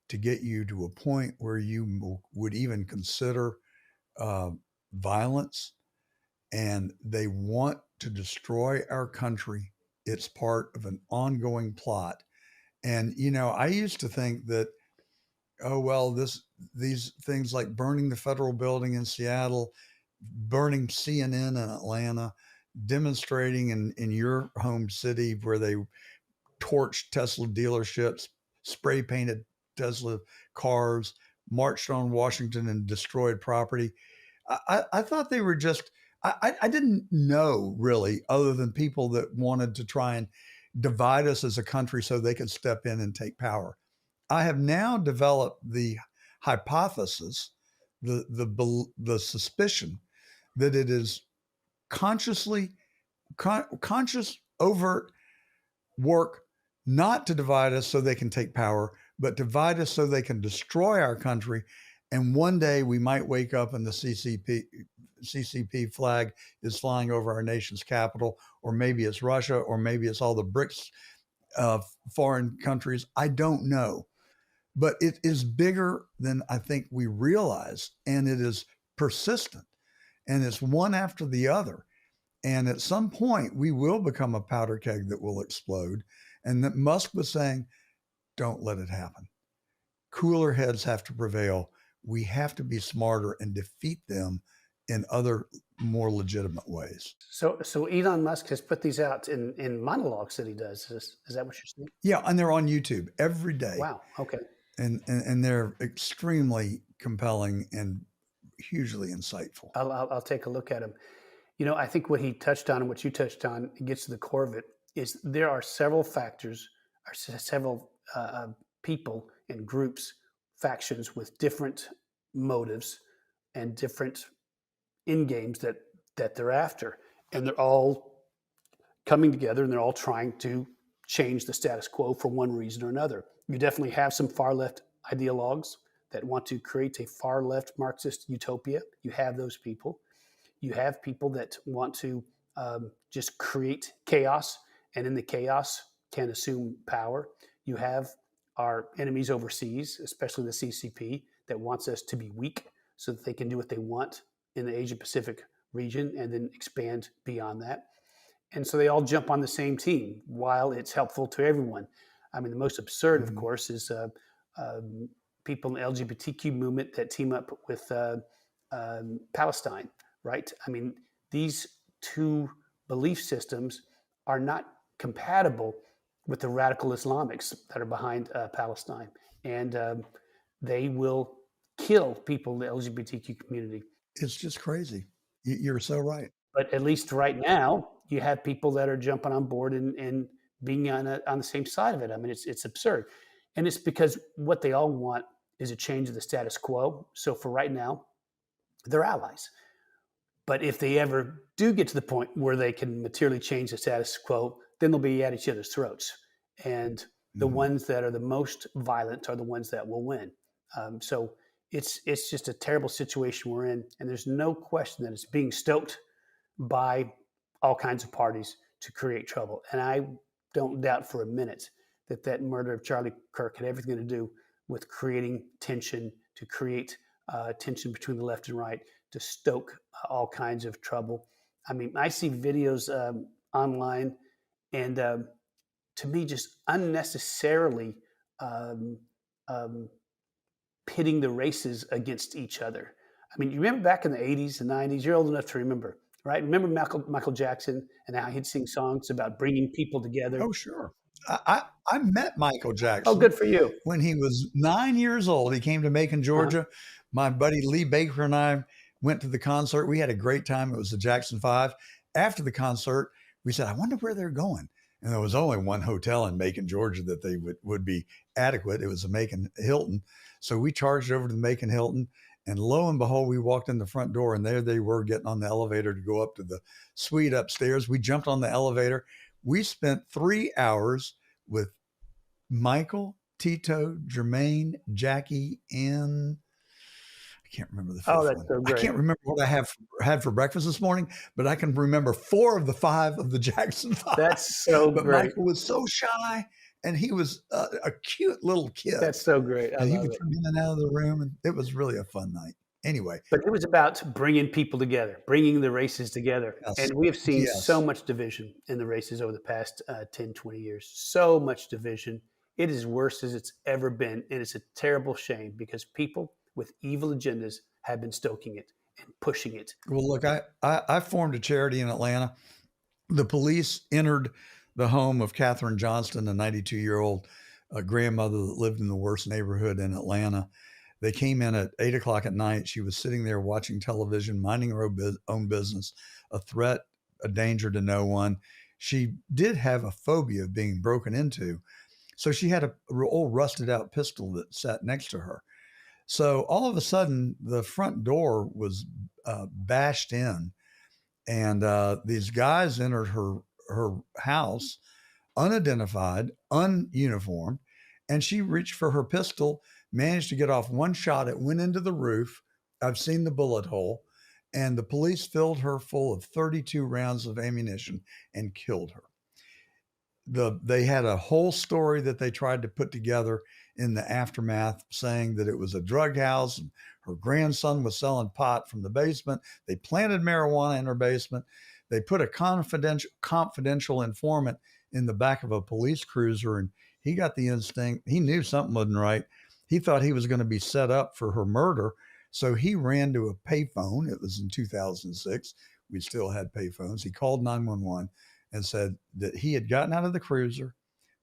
to get you to a point where you would even consider violence, and they want to destroy our country. It's part of an ongoing plot. And, I used to think that, oh, well, these things like burning the federal building in Seattle, burning CNN in Atlanta, demonstrating in your home city where they torched Tesla dealerships, spray painted Tesla cars, marched on Washington and destroyed property. I thought they were just, I didn't know really, other than people that wanted to try and divide us as a country so they could step in and take power. I have now developed the hypothesis, the suspicion that it is conscious overt work not to divide us so they can take power, but divide us so they can destroy our country. And one day we might wake up and the CCP flag is flying over our nation's capital, or maybe it's Russia, or maybe it's all the BRICS foreign countries. I don't know. But it is bigger than I think we realize, and it is persistent, and it's one after the other. And at some point, we will become a powder keg that will explode. And that Musk was saying, don't let it happen. Cooler heads have to prevail. We have to be smarter and defeat them in other more legitimate ways. So Elon Musk has put these out in monologues that he does. Is that what you're saying? Yeah, and they're on YouTube every day. Wow. Okay. And they're extremely compelling and hugely insightful. I'll take a look at them. I think what he touched on and what you touched on, it gets to the core of it, is there are several factors, or several people and groups, factions with different motives and different end games that they're after. And they're all coming together and they're all trying to change the status quo for one reason or another. You definitely have some far left ideologues that want to create a far left Marxist utopia. You have those people. You have people that want to just create chaos, and in the chaos can assume power. You have our enemies overseas, especially the CCP, that wants us to be weak so that they can do what they want in the Asia Pacific region and then expand beyond that. And so they all jump on the same team while it's helpful to everyone. I mean, the most absurd, of course, is people in the LGBTQ movement that team up with Palestine, right? I mean, these two belief systems are not compatible with the radical Islamics that are behind Palestine. And they will kill people in the LGBTQ community. It's just crazy. You're so right. But at least right now, you have people that are jumping on board and being on the same side of it. I mean, it's absurd. And it's because what they all want is a change of the status quo. So for right now, they're allies. But if they ever do get to the point where they can materially change the status quo, then they'll be at each other's throats. And the ones that are the most violent are the ones that will win. So it's just a terrible situation we're in. And there's no question that it's being stoked by all kinds of parties to create trouble. And I don't doubt for a minute that murder of Charlie Kirk had everything to do with creating tension, to create tension between the left and right, to stoke all kinds of trouble. I mean, I see videos online and to me, just unnecessarily pitting the races against each other. I mean, you remember back in the 80s and 90s, you're old enough to remember, right? Remember Michael Jackson and how he'd sing songs about bringing people together? Oh, sure. I met Michael Jackson. Oh, good for you. When he was 9 years old, he came to Macon, Georgia. My buddy Lee Baker and I went to the concert. We had a great time. It was the Jackson 5. After the concert, we said, I wonder where they're going. And there was only one hotel in Macon, Georgia that they would be adequate. It was the Macon Hilton. So we charged over to the Macon Hilton. And lo and behold, we walked in the front door and there they were getting on the elevator to go up to the suite upstairs. We jumped on the elevator. We spent 3 hours with Michael, Tito, Jermaine, Jackie, and I can't remember the fifth that's one. so great. I can't remember what I had for breakfast this morning, but I can remember 4 of the 5 of the Jackson 5. That's so but great. Michael was so shy, and he was a cute little kid. That's so great. And he would come in and out of the room, and it was really a fun night. Anyway. But it was about bringing people together, bringing the races together. Yes. And we have seen Yes. so much division in the races over the past 10, 20 years. So much division. It is worse as it's ever been. And it's a terrible shame because people with evil agendas have been stoking it and pushing it. Well, look, I formed a charity in Atlanta. The police entered the home of Katherine Johnston, a 92-year-old grandmother that lived in the worst neighborhood in Atlanta. They came in at 8 o'clock at night. She was sitting there watching television, minding her own business, a threat, a danger to no one. She did have a phobia of being broken into. So she had an old rusted out pistol that sat next to her. So all of a sudden, the front door was bashed in, and these guys entered her house, unidentified, ununiformed, and she reached for her pistol, managed to get off one shot. It went into the roof. I've seen the bullet hole, and the police filled her full of 32 rounds of ammunition and killed her. They had a whole story that they tried to put together in the aftermath, saying that it was a drug house and her grandson was selling pot from the basement. They planted marijuana in her basement. They put a confidential informant in the back of a police cruiser, and he got the instinct. He knew something wasn't right. He thought he was going to be set up for her murder. So he ran to a payphone. It was in 2006. We still had payphones. He called 911 and said that he had gotten out of the cruiser,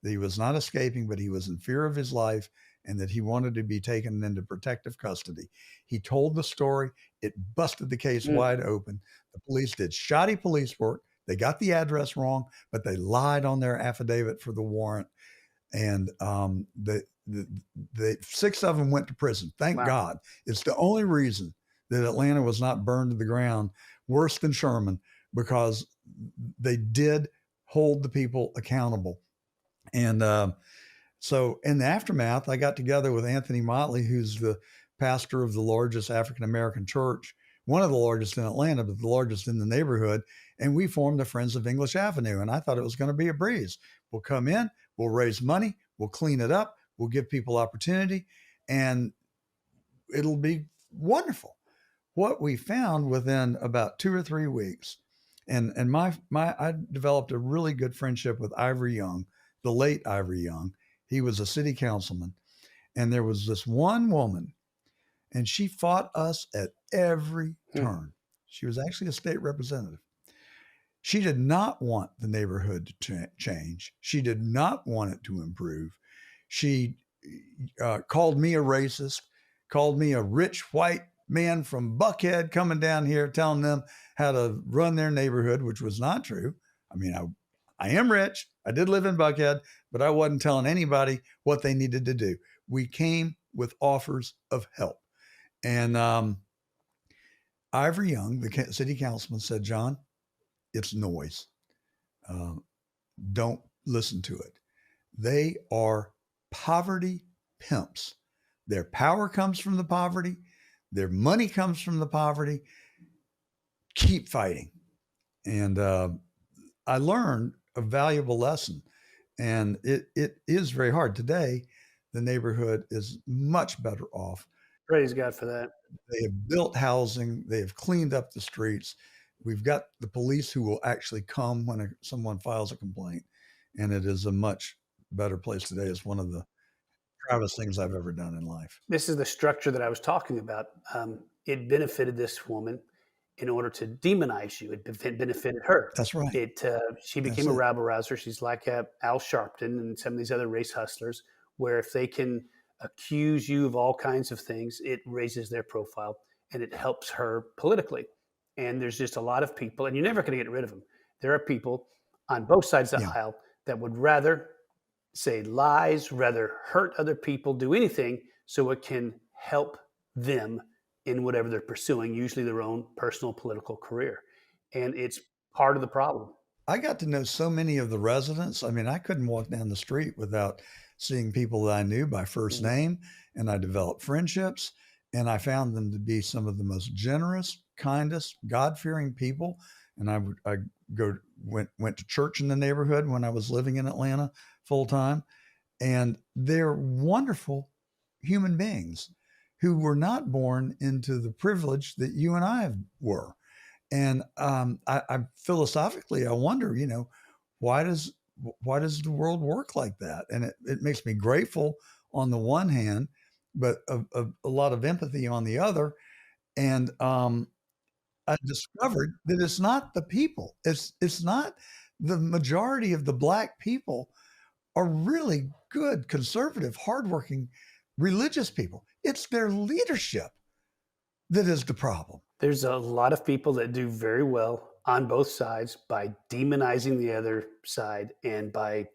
that he was not escaping, but he was in fear of his life, and that he wanted to be taken into protective custody. He told the story. It busted the case wide open. The police did shoddy police work. They got the address wrong, but they lied on their affidavit for the warrant. And the 6 of them went to prison. Thank God. It's the only reason that Atlanta was not burned to the ground worse than Sherman, because they did hold the people accountable. And so in the aftermath, I got together with Anthony Motley, who's the pastor of the largest African-American church, one of the largest in Atlanta, but the largest in the neighborhood. And we formed the Friends of English Avenue. And I thought it was going to be a breeze. We'll come in, we'll raise money, we'll clean it up, We'll give people opportunity, and it'll be wonderful. What we found within about 2 or 3 weeks, and I developed a really good friendship with Ivory Young, the late Ivory Young. He was a city councilman, and there was this one woman, and she fought us at every turn. She was actually a state representative. She did not want the neighborhood to change. She did not want it to improve. She called me a racist, called me a rich white man from Buckhead coming down here telling them how to run their neighborhood, which was not true. I mean, I am rich. I did live in Buckhead, but I wasn't telling anybody what they needed to do. We came with offers of help. And Ivory Young, the city councilman, said, John, it's noise. Don't listen to it. They are poverty pimps. Their power comes from the poverty. Their money comes from the poverty. Keep fighting. And I learned a valuable lesson. And it is very hard. Today, the neighborhood is much better off. Praise God for that. They have built housing. They have cleaned up the streets. We've got the police who will actually come when someone files a complaint. And it is a much better place today. It's one of the proudest things I've ever done in life. This is the structure that I was talking about. It benefited this woman in order to demonize you. It benefited her. That's right. She became a rabble rouser. She's like Al Sharpton and some of these other race hustlers, where if they can accuse you of all kinds of things, it raises their profile and it helps her politically. And there's just a lot of people, and you're never going to get rid of them. There are people on both sides of the aisle that would rather say lies, rather hurt other people, do anything so it can help them in whatever they're pursuing, usually their own personal political career. And it's part of the problem. I got to know so many of the residents. I mean, I couldn't walk down the street without seeing people that I knew by first name, and I developed friendships, and I found them to be some of the most generous, kindest, God-fearing people. And I went to church in the neighborhood when I was living in Atlanta full time, and they're wonderful human beings who were not born into the privilege that you and I were. And I philosophically, I wonder, why does the world work like that? And it makes me grateful on the one hand, but a lot of empathy on the other. And I discovered that it's not the people. It's not the majority of the Black people are really good, conservative, hardworking, religious people. It's their leadership that is the problem. There's a lot of people that do very well on both sides by demonizing the other side and by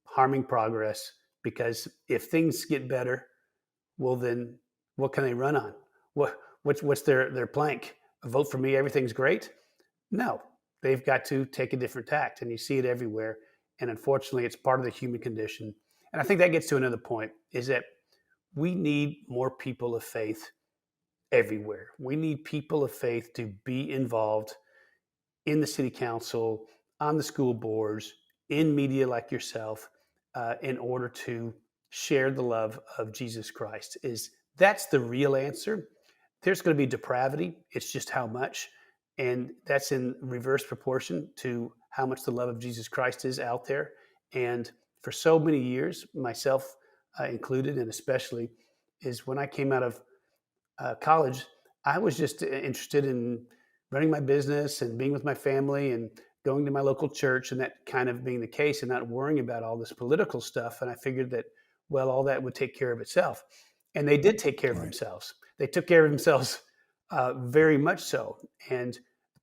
harming progress, because if things get better, well, then what can they run on? What's their plank? Vote for me, everything's great? No, they've got to take a different tact, and you see it everywhere. And unfortunately, it's part of the human condition. And I think that gets to another point, is that we need more people of faith everywhere. We need people of faith to be involved in the city council, on the school boards, in media like yourself, in order to share the love of Jesus Christ. That's the real answer. There's going to be depravity. It's just how much. And that's in reverse proportion to how much the love of Jesus Christ is out there. And for so many years, myself included, and especially, is when I came out of college, I was just interested in running my business and being with my family and going to my local church, and that kind of being the case, and not worrying about all this political stuff. And I figured that, well, all that would take care of itself. And they did take care of themselves. They took care of themselves very much so. And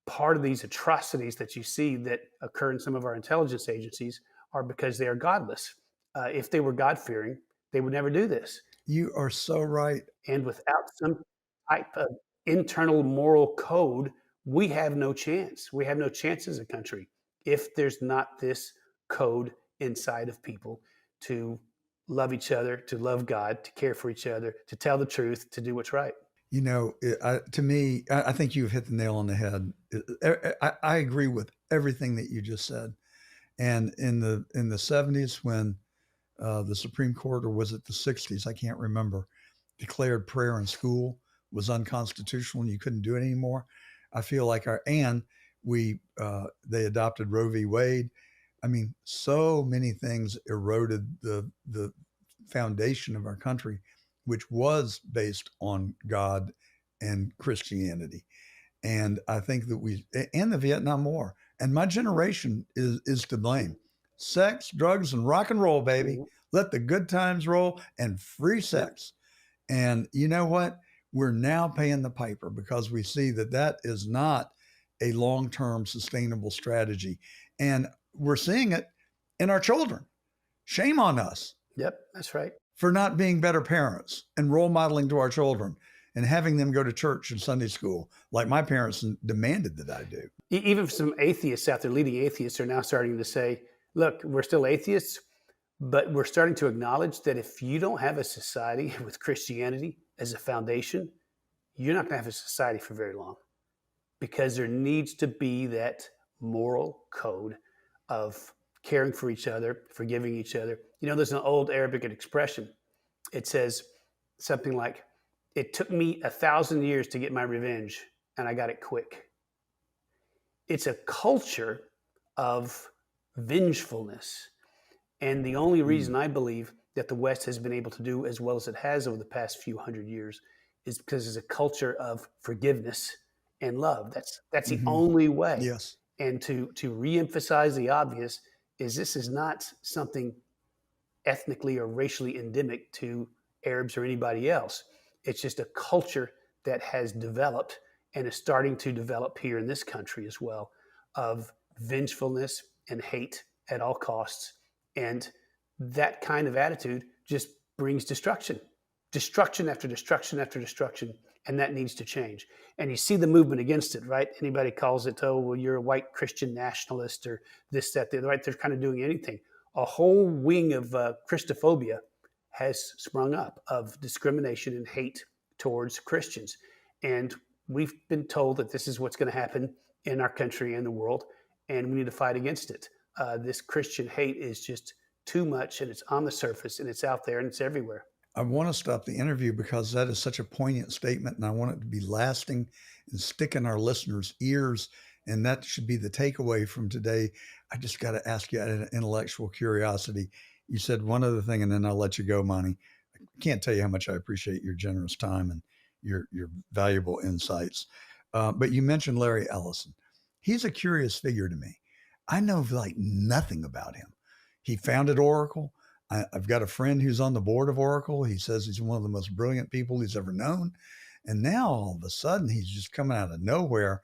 part of these atrocities that you see that occur in some of our intelligence agencies are because they are godless. If they were God-fearing, they would never do this. You are so right. And without some type of internal moral code, we have no chance. We have no chance as a country if there's not this code inside of people to love each other, to love God, to care for each other, to tell the truth, to do what's right. To me, I think you've hit the nail on the head. I agree with everything that you just said. And in the 70s, when the Supreme Court, or was it the 60s? I can't remember. Declared prayer in school was unconstitutional and you couldn't do it anymore. I feel like they adopted Roe v. Wade. I mean, so many things eroded the foundation of our country, which was based on God and Christianity. And I think that and the Vietnam War, and my generation is to blame. Sex, drugs, and rock and roll, baby. Let the good times roll, and free sex. And you know what? We're now paying the piper because we see that is not a long-term sustainable strategy. And we're seeing it in our children. Shame on us. Yep, that's right. For not being better parents and role modeling to our children and having them go to church and Sunday school like my parents demanded that I do. Even some atheists out there, leading atheists, are now starting to say, look, we're still atheists, but we're starting to acknowledge that if you don't have a society with Christianity as a foundation, you're not going to have a society for very long, because there needs to be that moral code of caring for each other, forgiving each other. You know, there's an old Arabic expression. It says something like, it took me 1,000 years to get my revenge, and I got it quick. It's a culture of vengefulness. And the only reason I believe that the West has been able to do as well as it has over the past few hundred years is because it's a culture of forgiveness and love. That's the only way. Yes. And to reemphasize the obvious is this is not something ethnically or racially endemic to Arabs or anybody else. It's just a culture that has developed and is starting to develop here in this country as well, of vengefulness and hate at all costs. And that kind of attitude just brings destruction after destruction after destruction. And that needs to change. And you see the movement against it, right? Anybody calls it, oh, well, you're a white Christian nationalist or this, that, the other, right? They're kind of doing anything. A whole wing of Christophobia has sprung up, of discrimination and hate towards Christians. And we've been told that this is what's going to happen in our country and the world, and we need to fight against it. This Christian hate is just too much, and it's on the surface, and it's out there, and it's everywhere. I want to stop the interview because that is such a poignant statement, and I want it to be lasting and stick in our listeners' ears, and that should be the takeaway from today. I just got to ask you out of intellectual curiosity. You said one other thing, and then I'll let you go, Monty. I can't tell you how much I appreciate your generous time and your valuable insights. But you mentioned Larry Ellison. He's a curious figure to me. I know like nothing about him. He founded Oracle. I've got a friend who's on the board of Oracle. He says he's one of the most brilliant people he's ever known. And now all of a sudden he's just coming out of nowhere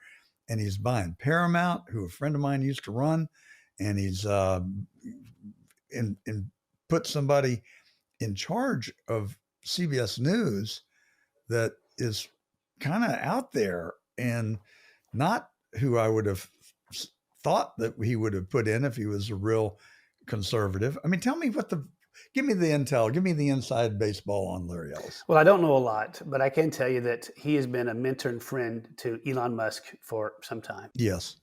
and he's buying Paramount, who a friend of mine used to run. And he's put somebody in charge of CBS News that is kind of out there and not who I would have thought that he would have put in if he was a real conservative. I mean, give me the intel, give me the inside baseball on Larry Ellison. Well, I don't know a lot, but I can tell you that he has been a mentor and friend to Elon Musk for some time. Yes.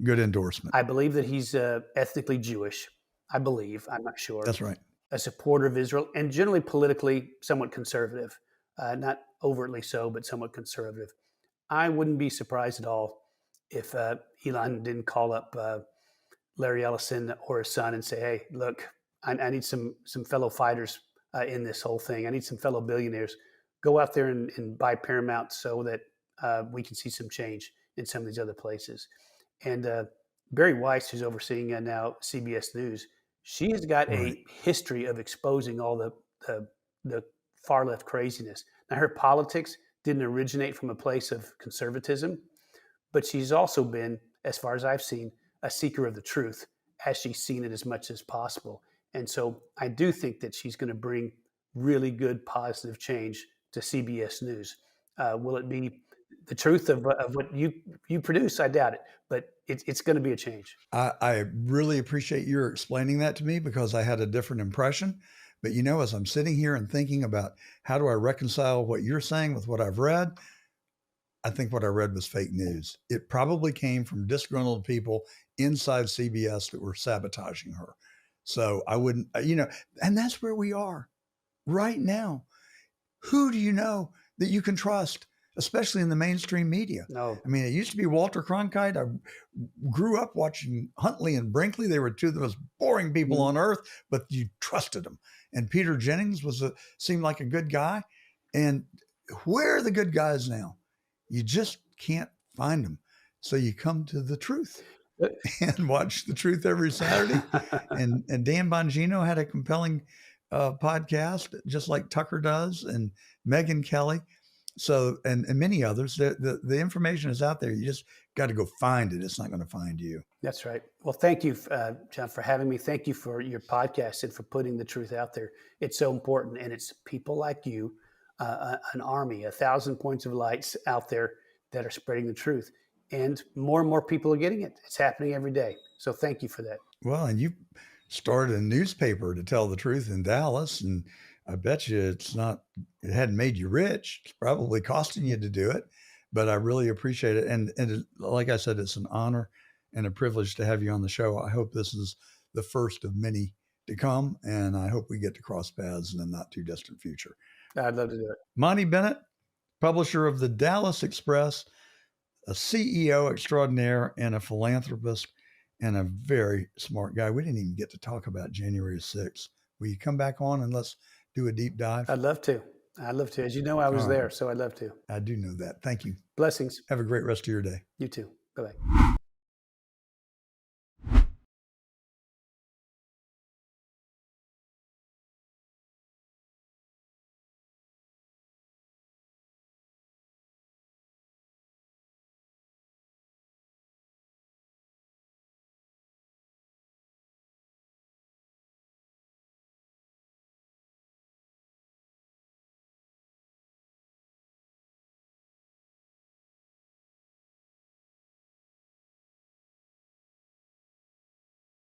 Good endorsement. I believe that he's ethnically Jewish. I believe, I'm not sure. That's right. A supporter of Israel and generally politically somewhat conservative. Not overtly so, but somewhat conservative. I wouldn't be surprised at all if Elon didn't call up Larry Ellison or his son and say, hey, look, I need some fellow fighters in this whole thing. I need some fellow billionaires. Go out there and buy Paramount so that we can see some change in some of these other places. And Barry Weiss, who's overseeing now CBS News, she has got a history of exposing all the far left craziness. Now, her politics didn't originate from a place of conservatism, but she's also been, as far as I've seen, a seeker of the truth, as she's seen it as much as possible. And so I do think that she's going to bring really good, positive change to CBS News. Will it be the truth of what you produce? I doubt it, but it's going to be a change. I really appreciate your explaining that to me because I had a different impression. But as I'm sitting here and thinking about how do I reconcile what you're saying with what I've read, I think what I read was fake news. It probably came from disgruntled people inside CBS that were sabotaging her. So I wouldn't, and that's where we are right now. Who do you know that you can trust, especially in the mainstream media? No. I mean, it used to be Walter Cronkite. I grew up watching Huntley and Brinkley. They were two of the most boring people on earth, but you trusted them. And Peter Jennings seemed like a good guy. And where are the good guys now? You just can't find them. So you come to the truth and watch the truth every Saturday. and Dan Bongino had a compelling podcast, just like Tucker does, and Megyn Kelly. So, and many others. The information is out there. You just got to go find it. It's not going to find you. That's right. Well, thank you, John, for having me. Thank you for your podcast and for putting the truth out there. It's so important. And it's people like you, an army, 1,000 points of lights out there that are spreading the truth. And more people are getting it. It's happening every day. So thank you for that. Well, and you started a newspaper to tell the truth in Dallas, and I bet you it hadn't made you rich. It's probably costing you to do it, but I really appreciate it. And like I said, it's an honor and a privilege to have you on the show. I hope this is the first of many to come, and I hope we get to cross paths in the not too distant future. I'd love to do it. Monty Bennett, publisher of the Dallas Express, a CEO extraordinaire and a philanthropist and a very smart guy. We didn't even get to talk about January 6th. Will you come back on and let's do a deep dive? I'd love to. As you know, I was there, so I'd love to. I do know that. Thank you. Blessings. Have a great rest of your day. You too. Bye-bye.